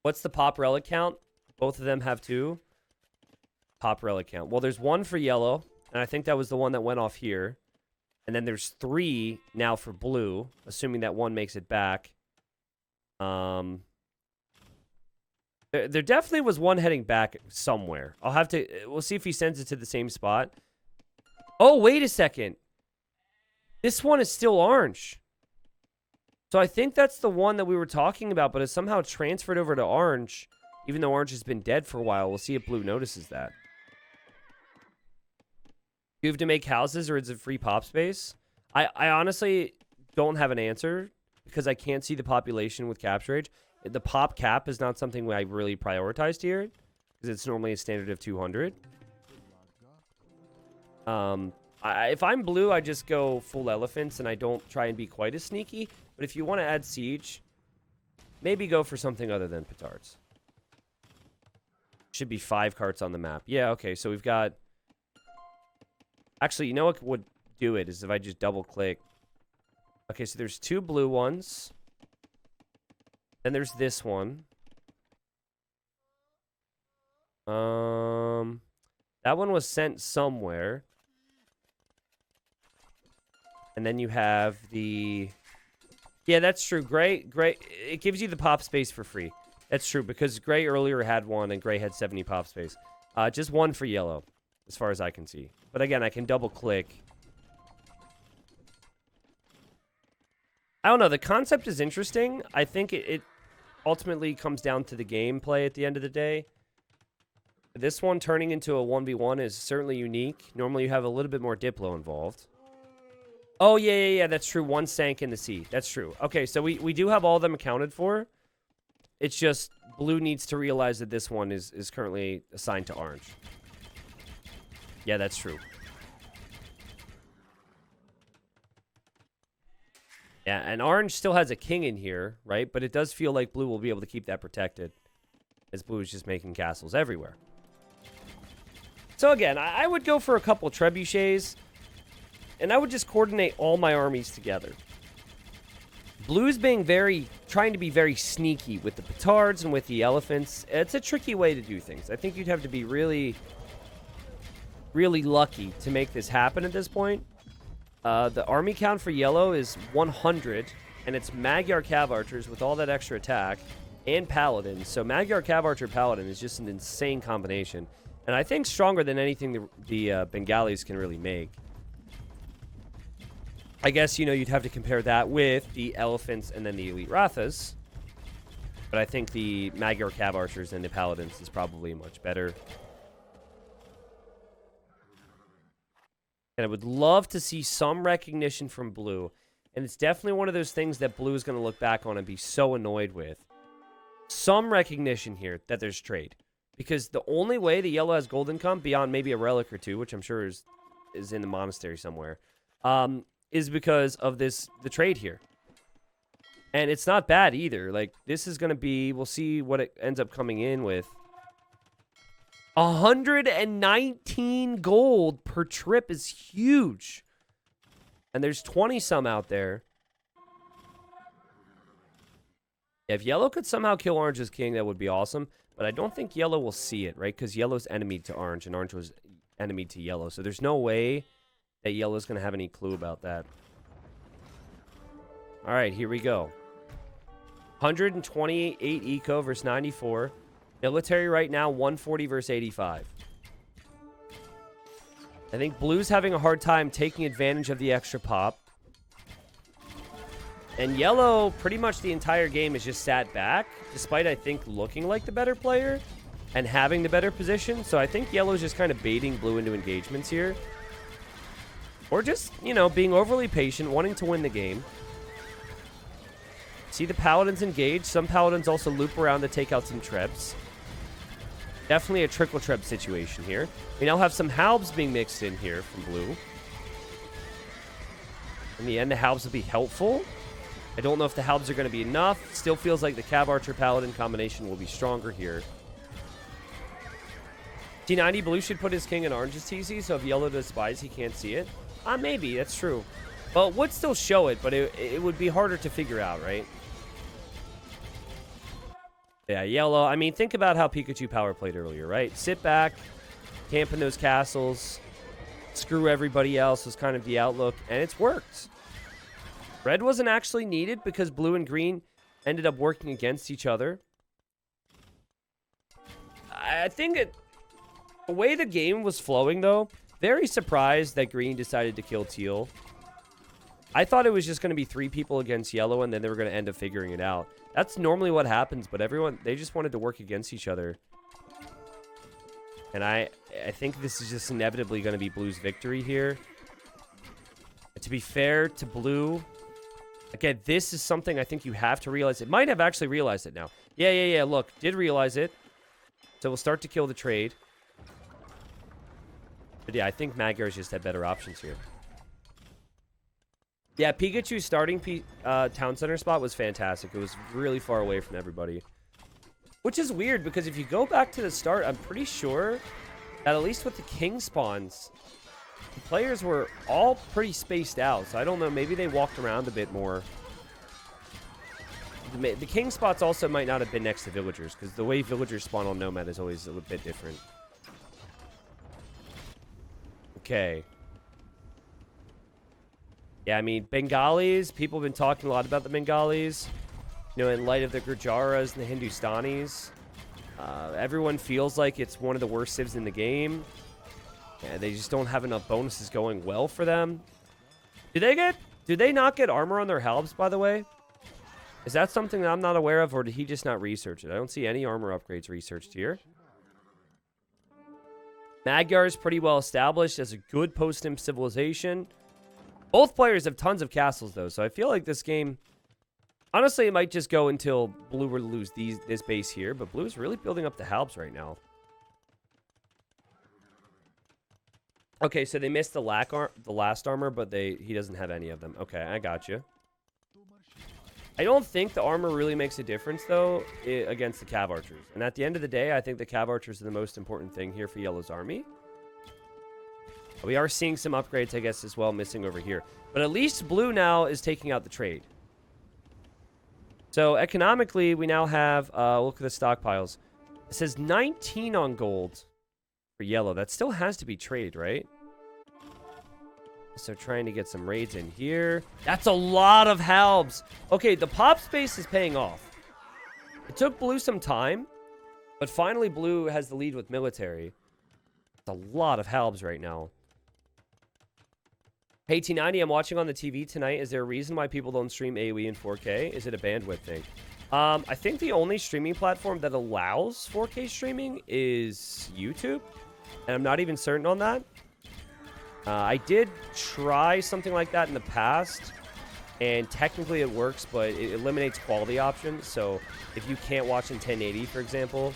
What's the pop relic count? Both of them have 2. Pop relic count. Well, there's 1 for yellow, and I think that was the one that went off here. And then there's 3 now for blue, assuming that 1 makes it back. There definitely was 1 heading back somewhere. I'll have to... We'll see if he sends it to the same spot. Oh, wait a second. This one is still orange. So I think that's the one that we were talking about, but it's somehow transferred over to orange, even though orange has been dead for a while. We'll see if blue notices that. Do you have to make houses, or is it free pop space? I honestly don't have an answer because I can't see the population with capture age. The pop cap is not something I really prioritized here because it's normally a standard of 200. If I'm blue, I just go full elephants and I don't try and be quite as sneaky. But if you want to add siege, maybe go for something other than petards. Should be 5 carts on the map. Yeah, okay, so we've got... Actually, you know what would do it is if I just double click. Okay, so there's 2 blue ones. Then there's this one. That one was sent somewhere. And then you have the... Yeah, that's true. Gray, it gives you the pop space for free. That's true, because gray earlier had 1 and gray had 70 pop space. Just 1 for yellow, as far as I can see. But again, I can double click. I don't know. The concept is interesting. I think it ultimately comes down to the gameplay at the end of the day. This one turning into a 1v1 is certainly unique. Normally you have a little bit more Diplo involved. Oh, yeah, that's true. 1 sank in the sea. That's true. Okay, so we do have all of them accounted for. It's just blue needs to realize that this one is currently assigned to orange. Yeah, that's true. Yeah, and orange still has a king in here, right? But it does feel like blue will be able to keep that protected, as blue is just making castles everywhere. So again, I would go for a couple trebuchets. and I would just coordinate all my armies together. Blue's trying to be very sneaky with the petards and with the elephants. It's a tricky way to do things. I think you'd have to be really, really lucky to make this happen at this point. The army count for yellow is 100, and it's Magyar Cav Archers with all that extra attack, and Paladins. So Magyar Cav Archer Paladin is just an insane combination. And I think stronger than anything the Bengalis can really make. I guess, you'd have to compare that with the Elephants and then the Elite Rathas. But I think the Magyar Cav Archers and the Paladins is probably much better. And I would love to see some recognition from Blue. And it's definitely one of those things that Blue is going to look back on and be so annoyed with. Some recognition here that there's trade. Because the only way the yellow has gold income, beyond maybe a relic or two, which I'm sure is in the monastery somewhere, is because of the trade here. And it's not bad either. Like, this is going to be, we'll see what it ends up coming in with. 119 gold per trip is huge. And there's 20 some out there. If yellow could somehow kill orange's king, that would be awesome. But I don't think yellow will see it, right? Because yellow's enemy to orange, and orange was enemy to yellow. So there's no way that yellow's going to have any clue about that. All right, here we go. 128 eco versus 94. Military right now, 140 versus 85. I think blue's having a hard time taking advantage of the extra pop. And yellow, pretty much the entire game, is just sat back, despite, I think, looking like the better player and having the better position. So I think yellow's just kind of baiting blue into engagements here. Or just, being overly patient, wanting to win the game. See the paladins engage. Some paladins also loop around to take out some trebs. Definitely a trickle treb situation here. We now have some halbs being mixed in here from blue. In the end, the halbs will be helpful. I don't know if the halbs are going to be enough. Still feels like the Cav Archer Paladin combination will be stronger here. T90, blue should put his king in orange's TC, so if yellow does spies, he can't see it. Maybe, that's true. Well, it would still show it, but it would be harder to figure out, right? Yeah, yellow. I mean, think about how Pikachu power played earlier, right? Sit back, camp in those castles, screw everybody else was kind of the outlook, and it's worked. Red wasn't actually needed because blue and green ended up working against each other. I think the way the game was flowing, though, very surprised that green decided to kill teal. I thought it was just going to be 3 people against yellow, and then they were going to end up figuring it out. That's normally what happens, but they just wanted to work against each other. And I think this is just inevitably going to be blue's victory here. To be fair to blue, again, this is something I think you have to realize. It might have actually realized it now. Yeah, look, did realize it. So we'll start to kill the trade. But yeah, I think Magyar's just had better options here. Yeah, Pikachu's starting town center spot was fantastic. It was really far away from everybody. Which is weird, because if you go back to the start, I'm pretty sure that at least with the king spawns, the players were all pretty spaced out. So I don't know, maybe they walked around a bit more. The king spots also might not have been next to villagers, because the way villagers spawn on Nomad is always a little bit different. Okay. Yeah, I mean, Bengalis, people have been talking a lot about the Bengalis. In light of the Gurjaras and the Hindustanis. Everyone feels like it's one of the worst civs in the game. And they just don't have enough bonuses going well for them. Do they not get armor on their halbs, by the way? Is that something that I'm not aware of, or did he just not research it? I don't see any armor upgrades researched here. Magyar is pretty well established as a good post-sim civilization. Both players have tons of castles, though, so I feel like this game... Honestly, it might just go until blue were to lose this base here, but blue is really building up the halbs right now. Okay, so they missed the last armor, but he doesn't have any of them. Okay, I got you. I don't think the armor really makes a difference, though, against the Cav Archers. And at the end of the day, I think the Cav Archers are the most important thing here for Yellow's army. We are seeing some upgrades, I guess, as well, missing over here. But at least blue now is taking out the trade. So economically, we now have, look at the stockpiles. It says 19 on gold for yellow. That still has to be traded, right? So trying to get some raids in here. That's a lot of halbs. Okay, the pop space is paying off. It took blue some time, but finally blue has the lead with military. It's a lot of halbs right now. Hey, T90, I'm watching on the TV tonight. Is there a reason why people don't stream AoE in 4K? Is it a bandwidth thing? I think the only streaming platform that allows 4K streaming is YouTube. And I'm not even certain on that. I did try something like that in the past. And technically it works, but it eliminates quality options. So if you can't watch in 1080, for example,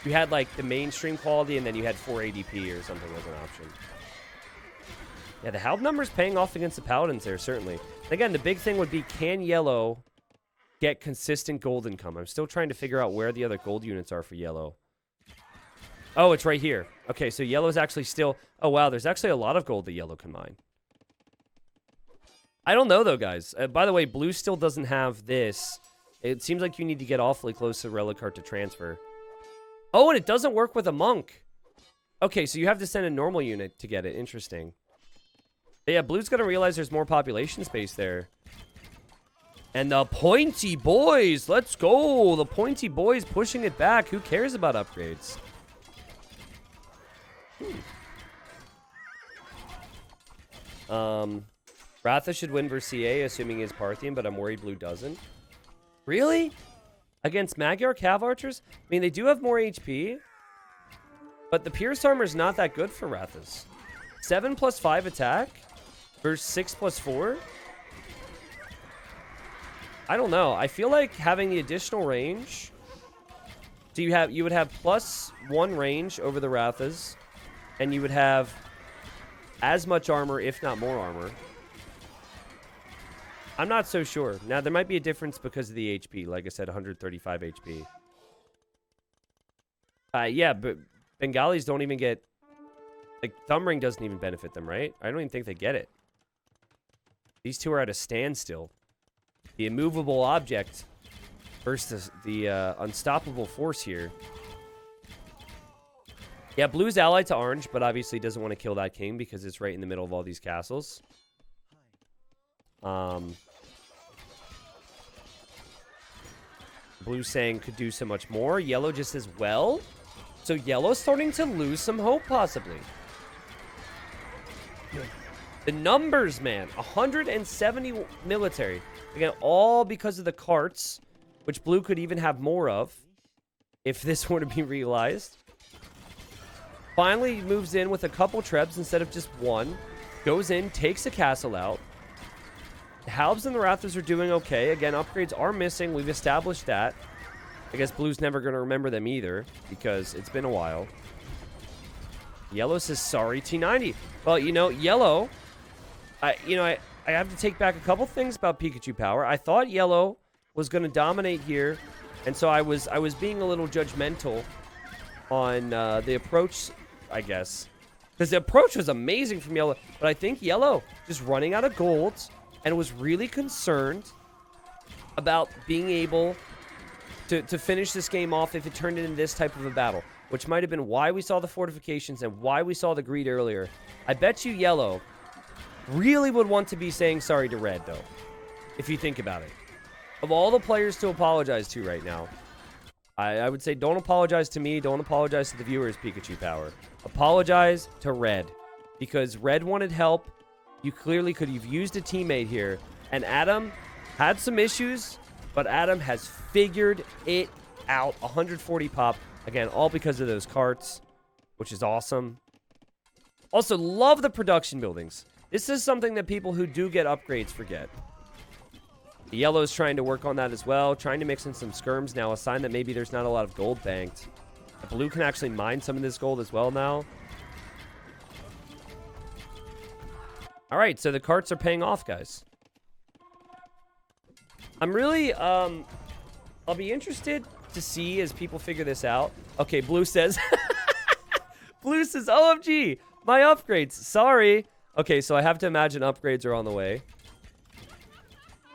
you had like the mainstream quality and then you had 480p or something as an option. Yeah, the halb numbers paying off against the paladins there, certainly. Again, the big thing would be, can yellow get consistent gold income? I'm still trying to figure out where the other gold units are for yellow. Oh, it's right here. Okay, so yellow's actually still... Oh, wow, there's actually a lot of gold that yellow can mine. I don't know, though, guys. By the way, blue still doesn't have this. It seems like you need to get awfully close to Relic Cart to transfer. Oh, and it doesn't work with a monk. Okay, so you have to send a normal unit to get it. Interesting. But yeah, blue's gonna realize there's more population space there. And the pointy boys, let's go. The pointy boys pushing it back. Who cares about upgrades? Ratha should win versus CA, assuming he is Parthian, but I'm worried blue doesn't. Really? Against Magyar Cav Archers? I mean, they do have more HP, but the Pierce Armor is not that good for Rathas. 7+5 attack versus 6+4? I don't know. I feel like having the additional range. So you would have +1 range over the Rathas, and you would have as much armor, if not more armor. I'm not so sure. Now, there might be a difference because of the HP. Like I said, 135 HP. Yeah, but Bengalis don't even get... Like, Thumb Ring doesn't even benefit them, right? I don't even think they get it. These two are at a standstill. The immovable object versus the unstoppable force here. Yeah, blue's allied to orange, but obviously doesn't want to kill that king because it's right in the middle of all these castles. Blue saying could do so much more. Yellow just as well. So yellow's starting to lose some hope, possibly. The numbers, man. 170 military. Again, all because of the carts, which blue could even have more of if this were to be realized. Finally moves in with a couple trebs instead of just one. Goes in, takes a castle out. The Halbs and the Rathas are doing okay. Again, upgrades are missing. We've established that. I guess blue's never going to remember them either because it's been a while. Yellow says, sorry, T90. Well, you know, yellow, I have to take back a couple things about Pikachu Power. I thought yellow was going to dominate here, and so I was being a little judgmental on the approach, I guess. Because the approach was amazing from yellow, but I think yellow just running out of golds and was really concerned about being able to finish this game off if it turned into this type of a battle, which might have been why we saw the fortifications and why we saw the greed earlier. I bet you yellow really would want to be saying sorry to red, though, if you think about it. Of all the players to apologize to right now, I would say don't apologize to me, don't apologize to the viewers, Pikachu Power. Apologize to red, because red wanted help. You clearly could have used a teammate here, and Adam had some issues, but Adam has figured it out. 140 pop. Again, all because of those carts, which is awesome. Also, love the production buildings. This is something that people who do get upgrades forget. The yellow's trying to work on that as well, trying to mix in some skirms now, a sign that maybe there's not a lot of gold banked. The blue can actually mine some of this gold as well now. All right, so the carts are paying off, guys. I'm really, I'll be interested to see as people figure this out. Okay, blue says, blue says, OMG, My upgrades. Sorry. Okay, so I have to imagine upgrades are on the way.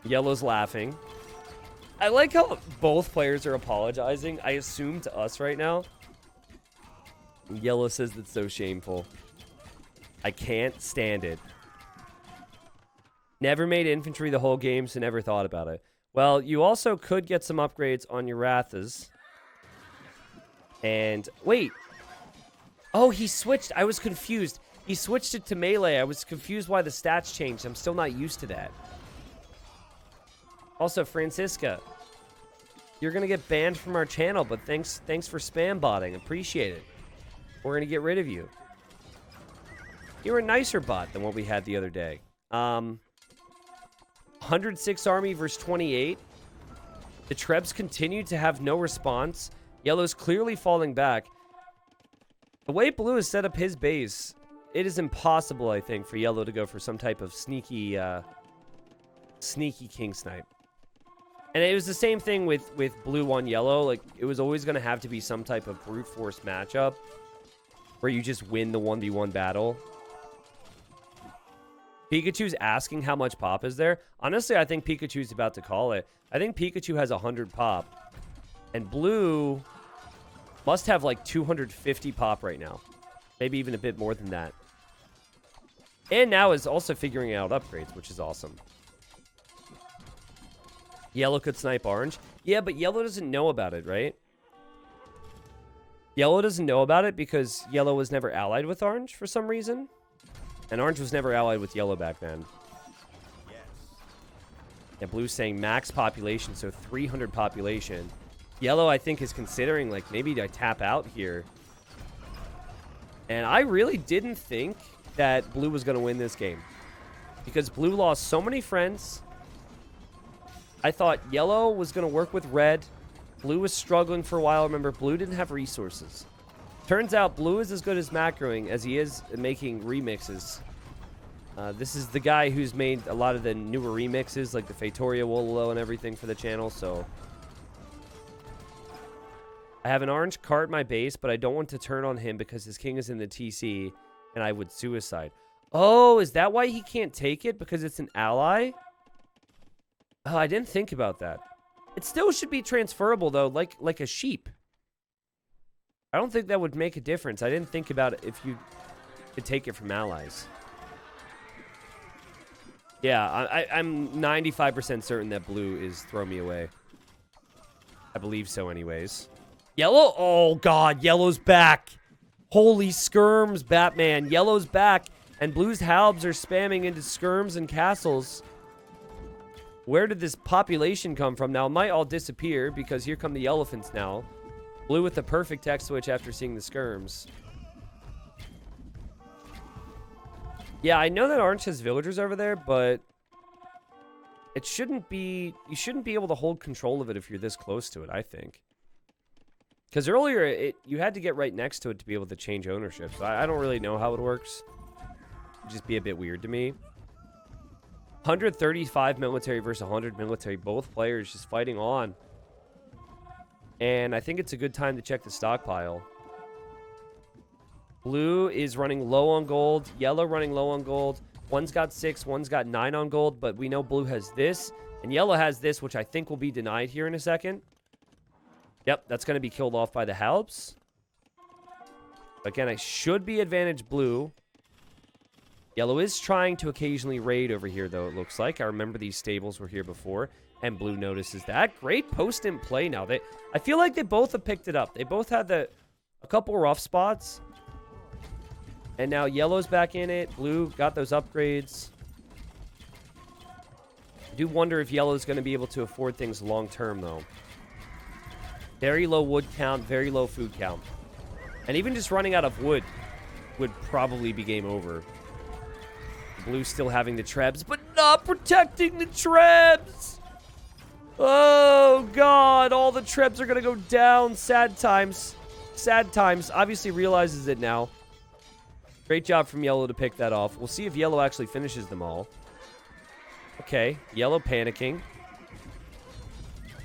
Yellow's laughing. I like how both players are apologizing. I assume to us right now. Yellow says that's so shameful. I can't stand it. Never made infantry the whole game, so never thought about it. Well, you also could get some upgrades on your Rathas. And, wait. Oh, he switched. I was confused. He switched it to melee. I was confused why the stats changed. I'm still not used to that. Also, Francisca, you're going to get banned from our channel, but thanks for spam botting. Appreciate it. We're going to get rid of you. You're a nicer bot than what we had the other day. 106 army versus 28. The Trebs continue to have no response. Yellow's clearly falling back. The way Blue has set up his base, it is impossible, I think, for Yellow to go for some type of sneaky King Snipe. And it was the same thing with Blue on Yellow. Like, it was always going to have to be some type of brute force matchup where you just win the 1v1 battle. Pikachu's asking how much pop is there. Honestly, I think Pikachu's about to call it. I think Pikachu has 100 pop. And Blue must have like 250 pop right now. Maybe even a bit more than that. And now is also figuring out upgrades, which is awesome. Yellow could snipe orange. Yeah, but Yellow doesn't know about it, right? Yellow doesn't know about it because Yellow was never allied with orange for some reason. And orange was never allied with Yellow back then. Yes. Yeah, Blue's saying max population, so 300 population. Yellow, I think, is considering, like, maybe to tap out here. And I really didn't think that Blue was going to win this game. Because Blue lost so many friends. I thought Yellow was going to work with Red. Blue was struggling for a while. Remember, Blue didn't have resources. Turns out Blue is as good as macroing as he is making remixes. This is the guy who's made a lot of the newer remixes, like the Fatoria Wololo and everything for the channel, so... I have an orange cart at my base, but I don't want to turn on him because his king is in the TC, and I would suicide. Oh, is that why he can't take it? Because it's an ally? Oh, I didn't think about that. It still should be transferable, though, like a sheep. I don't think that would make a difference. I didn't think about it if you could take it from allies. Yeah, I'm 95% certain that Blue is throw me away. I believe so anyways. Yellow? Oh, God. Yellow's back. Holy skirms, Batman. Yellow's back. And Blue's halbs are spamming into skirms and castles. Where did this population come from? Now, it might all disappear because here come the elephants now. Blue with the perfect tech switch after seeing the skirms. Yeah, I know that Orange has villagers over there, but it shouldn't be... You shouldn't be able to hold control of it if you're this close to it, I think. Because earlier, you had to get right next to it to be able to change ownership. So I don't really know how it works. It'd just be a bit weird to me. 135 military versus 100 military. Both players just fighting on. And I think it's a good time to check the stockpile. Blue is running low on gold. Yellow running low on gold. One's got 6, one's got 9 on gold. But we know Blue has this. And Yellow has this, which I think will be denied here in a second. Yep, that's going to be killed off by the Halps. Again, I should be advantage Blue. Yellow is trying to occasionally raid over here, though, it looks like. I remember these stables were here before. And Blue notices that. Great post-in play now. I feel like they both have picked it up. They both had a couple rough spots. And now Yellow's back in it. Blue got those upgrades. I do wonder if Yellow's going to be able to afford things long-term, though. Very low wood count, very low food count. And even just running out of wood would probably be game over. Blue still having the Trebs, but not protecting the Trebs! Oh, God. All the Trebs are going to go down. Sad times. Sad times. Obviously realizes it now. Great job from Yellow to pick that off. We'll see if Yellow actually finishes them all. Okay. Yellow panicking.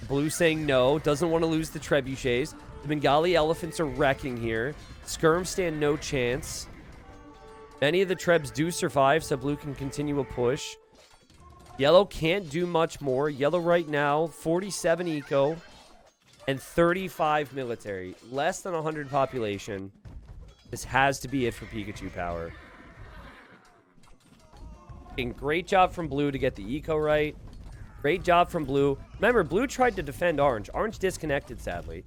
Blue saying no. Doesn't want to lose the Trebuchets. The Bengali elephants are wrecking here. Skirms stand no chance. Many of the Trebs do survive, so blue can continue a push. Yellow can't do much more. Yellow right now, 47 eco and 35 military. Less than 100 population. This has to be it for Pikachu power. And great job from blue to get the eco right. Great job from blue. Remember, blue tried to defend orange. Orange disconnected, sadly.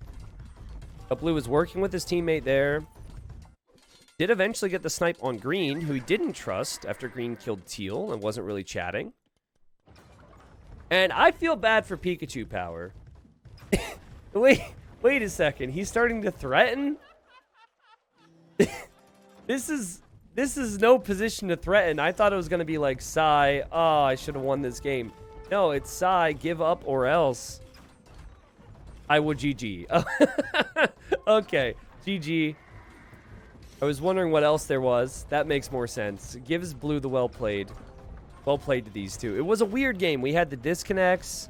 But blue was working with his teammate there. Did eventually get the snipe on green, who he didn't trust after green killed teal and wasn't really chatting. And I feel bad for Pikachu power. Wait a second. He's starting to threaten? This is no position to threaten. I thought it was going to be like, Sai, oh, I should have won this game. No, it's Sai, give up or else. I would GG. Okay, GG. I was wondering what else there was. That makes more sense. It gives blue the well played. Well played to these two. It was a weird game. We had the disconnects.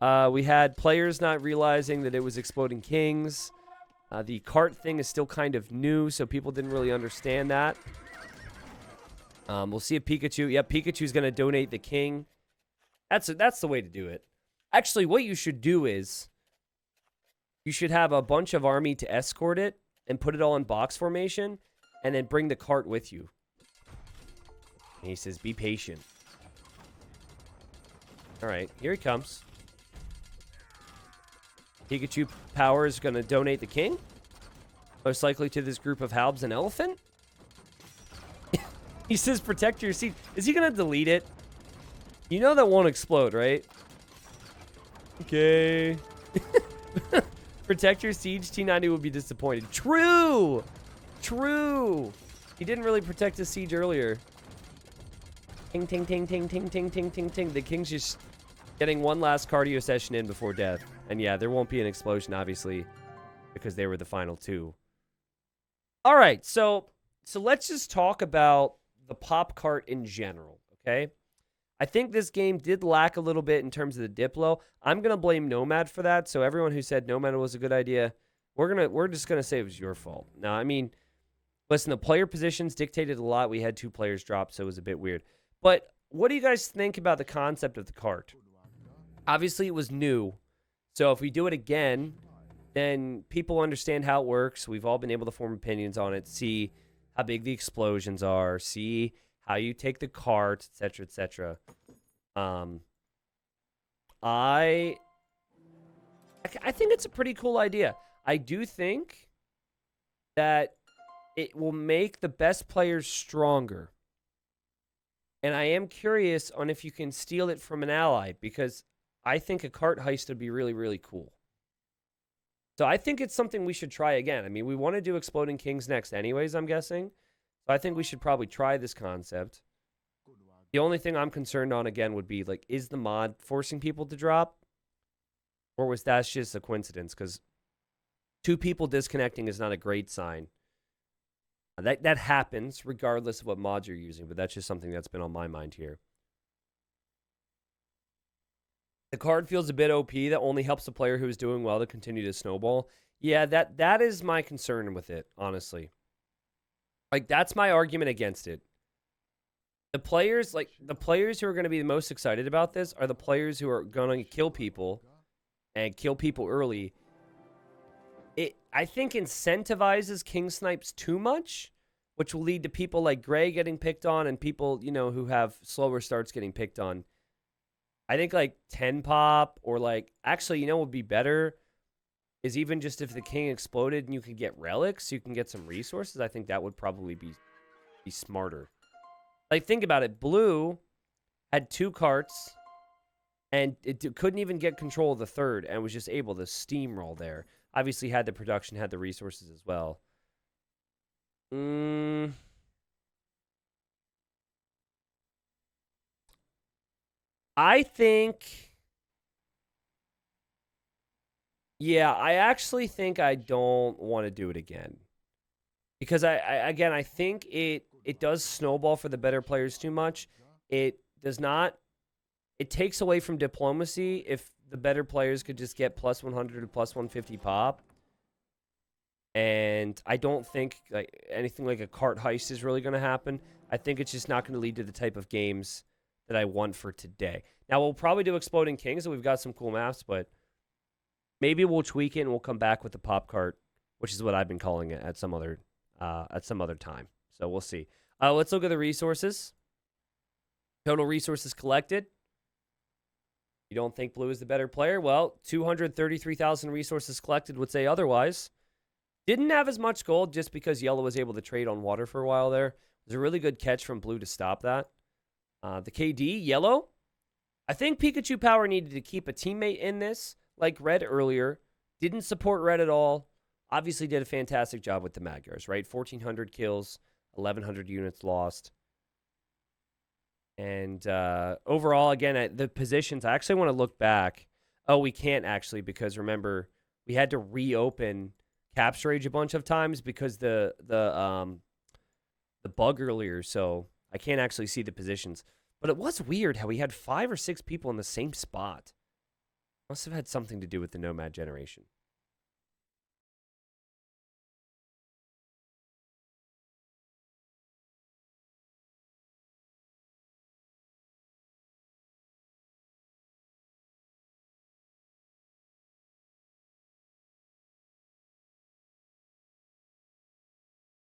We had players not realizing that it was exploding kings. The cart thing is still kind of new, so people didn't really understand that. We'll see if Pikachu... Yep, Pikachu's going to donate the king. That's the way to do it. Actually, what you should do is... You should have a bunch of army to escort it and put it all in box formation and then bring the cart with you. And he says, be patient. All right, here he comes. Pikachu power is going to donate the king. Most likely to this group of Halbs and Elephant. He says, protect your seed. Is he going to delete it? You know that won't explode, right? Okay. Protect your siege. T90 will be disappointed. True. True. He didn't really protect his siege earlier. Ting, ting, ting, ting, ting, ting, ting, ting, ting. The king's just getting one last cardio session in before death. And yeah, there won't be an explosion, obviously, because they were the final two. All right, so let's just talk about the pop cart in general, okay? I think this game did lack a little bit in terms of the Diplo. I'm going to blame Nomad for that, so everyone who said Nomad was a good idea, we're just going to say it was your fault. Now, I mean, listen, the player positions dictated a lot. We had 2 players drop, so it was a bit weird. But what do you guys think about the concept of the cart? Obviously, it was new. So if we do it again, then people understand how it works. We've all been able to form opinions on it, see how big the explosions are, see how you take the cart, etc., etc. I think it's a pretty cool idea. I do think that it will make the best players stronger. And I am curious on if you can steal it from an ally, because I think a cart heist would be really, really cool. So I think it's something we should try again. I mean, we want to do Exploding Kings next anyways, I'm guessing. So I think we should probably try this concept. The only thing I'm concerned on, again, would be, like, is the mod forcing people to drop? Or was that just a coincidence? Because 2 people disconnecting is not a great sign. That happens regardless of what mods you're using, but that's just something that's been on my mind here. The card feels a bit OP. That only helps the player who is doing well to continue to snowball. Yeah, that is my concern with it, honestly. Like, that's my argument against it. The players who are going to be the most excited about this are the players who are going to kill people and kill people early. It, I think, incentivizes King Snipes too much, which will lead to people like Gray getting picked on and people, you know, who have slower starts getting picked on. I think, like, 10 pop or, like, actually, you know what would be better is even just if the king exploded and you could get relics, you can get some resources. I think that would probably be smarter. Like, think about it. Blue had 2 carts and it couldn't even get control of the third and was just able to steamroll there. Obviously had the production, had the resources as well. I think... Yeah, I actually think I don't want to do it again. Because, I think it does snowball for the better players too much. It does not... It takes away from diplomacy if the better players could just get plus 100 or plus 150 pop. And I don't think like anything like a cart heist is really going to happen. I think it's just not going to lead to the type of games that I want for today. Now we'll probably do Exploding Kings, and we've got some cool maps, but maybe we'll tweak it and we'll come back with the pop cart, which is what I've been calling it at some other time. So we'll see. Let's look at the resources. Total resources collected. You don't think blue is the better player? Well, 233,000 resources collected would say otherwise. Didn't have as much gold just because yellow was able to trade on water for a while there. It was a really good catch from blue to stop that. The KD, yellow. I think Pikachu Power needed to keep a teammate in this, like red earlier. Didn't support red at all. Obviously did a fantastic job with the Magyars, right? 1,400 kills, 1,100 units lost. And overall, again, the positions, I actually want to look back. Oh, we can't actually because remember, we had to reopen Capture Age a bunch of times because the bug earlier, so I can't actually see the positions. But it was weird how we had 5 or 6 people in the same spot. Must have had something to do with the Nomad generation.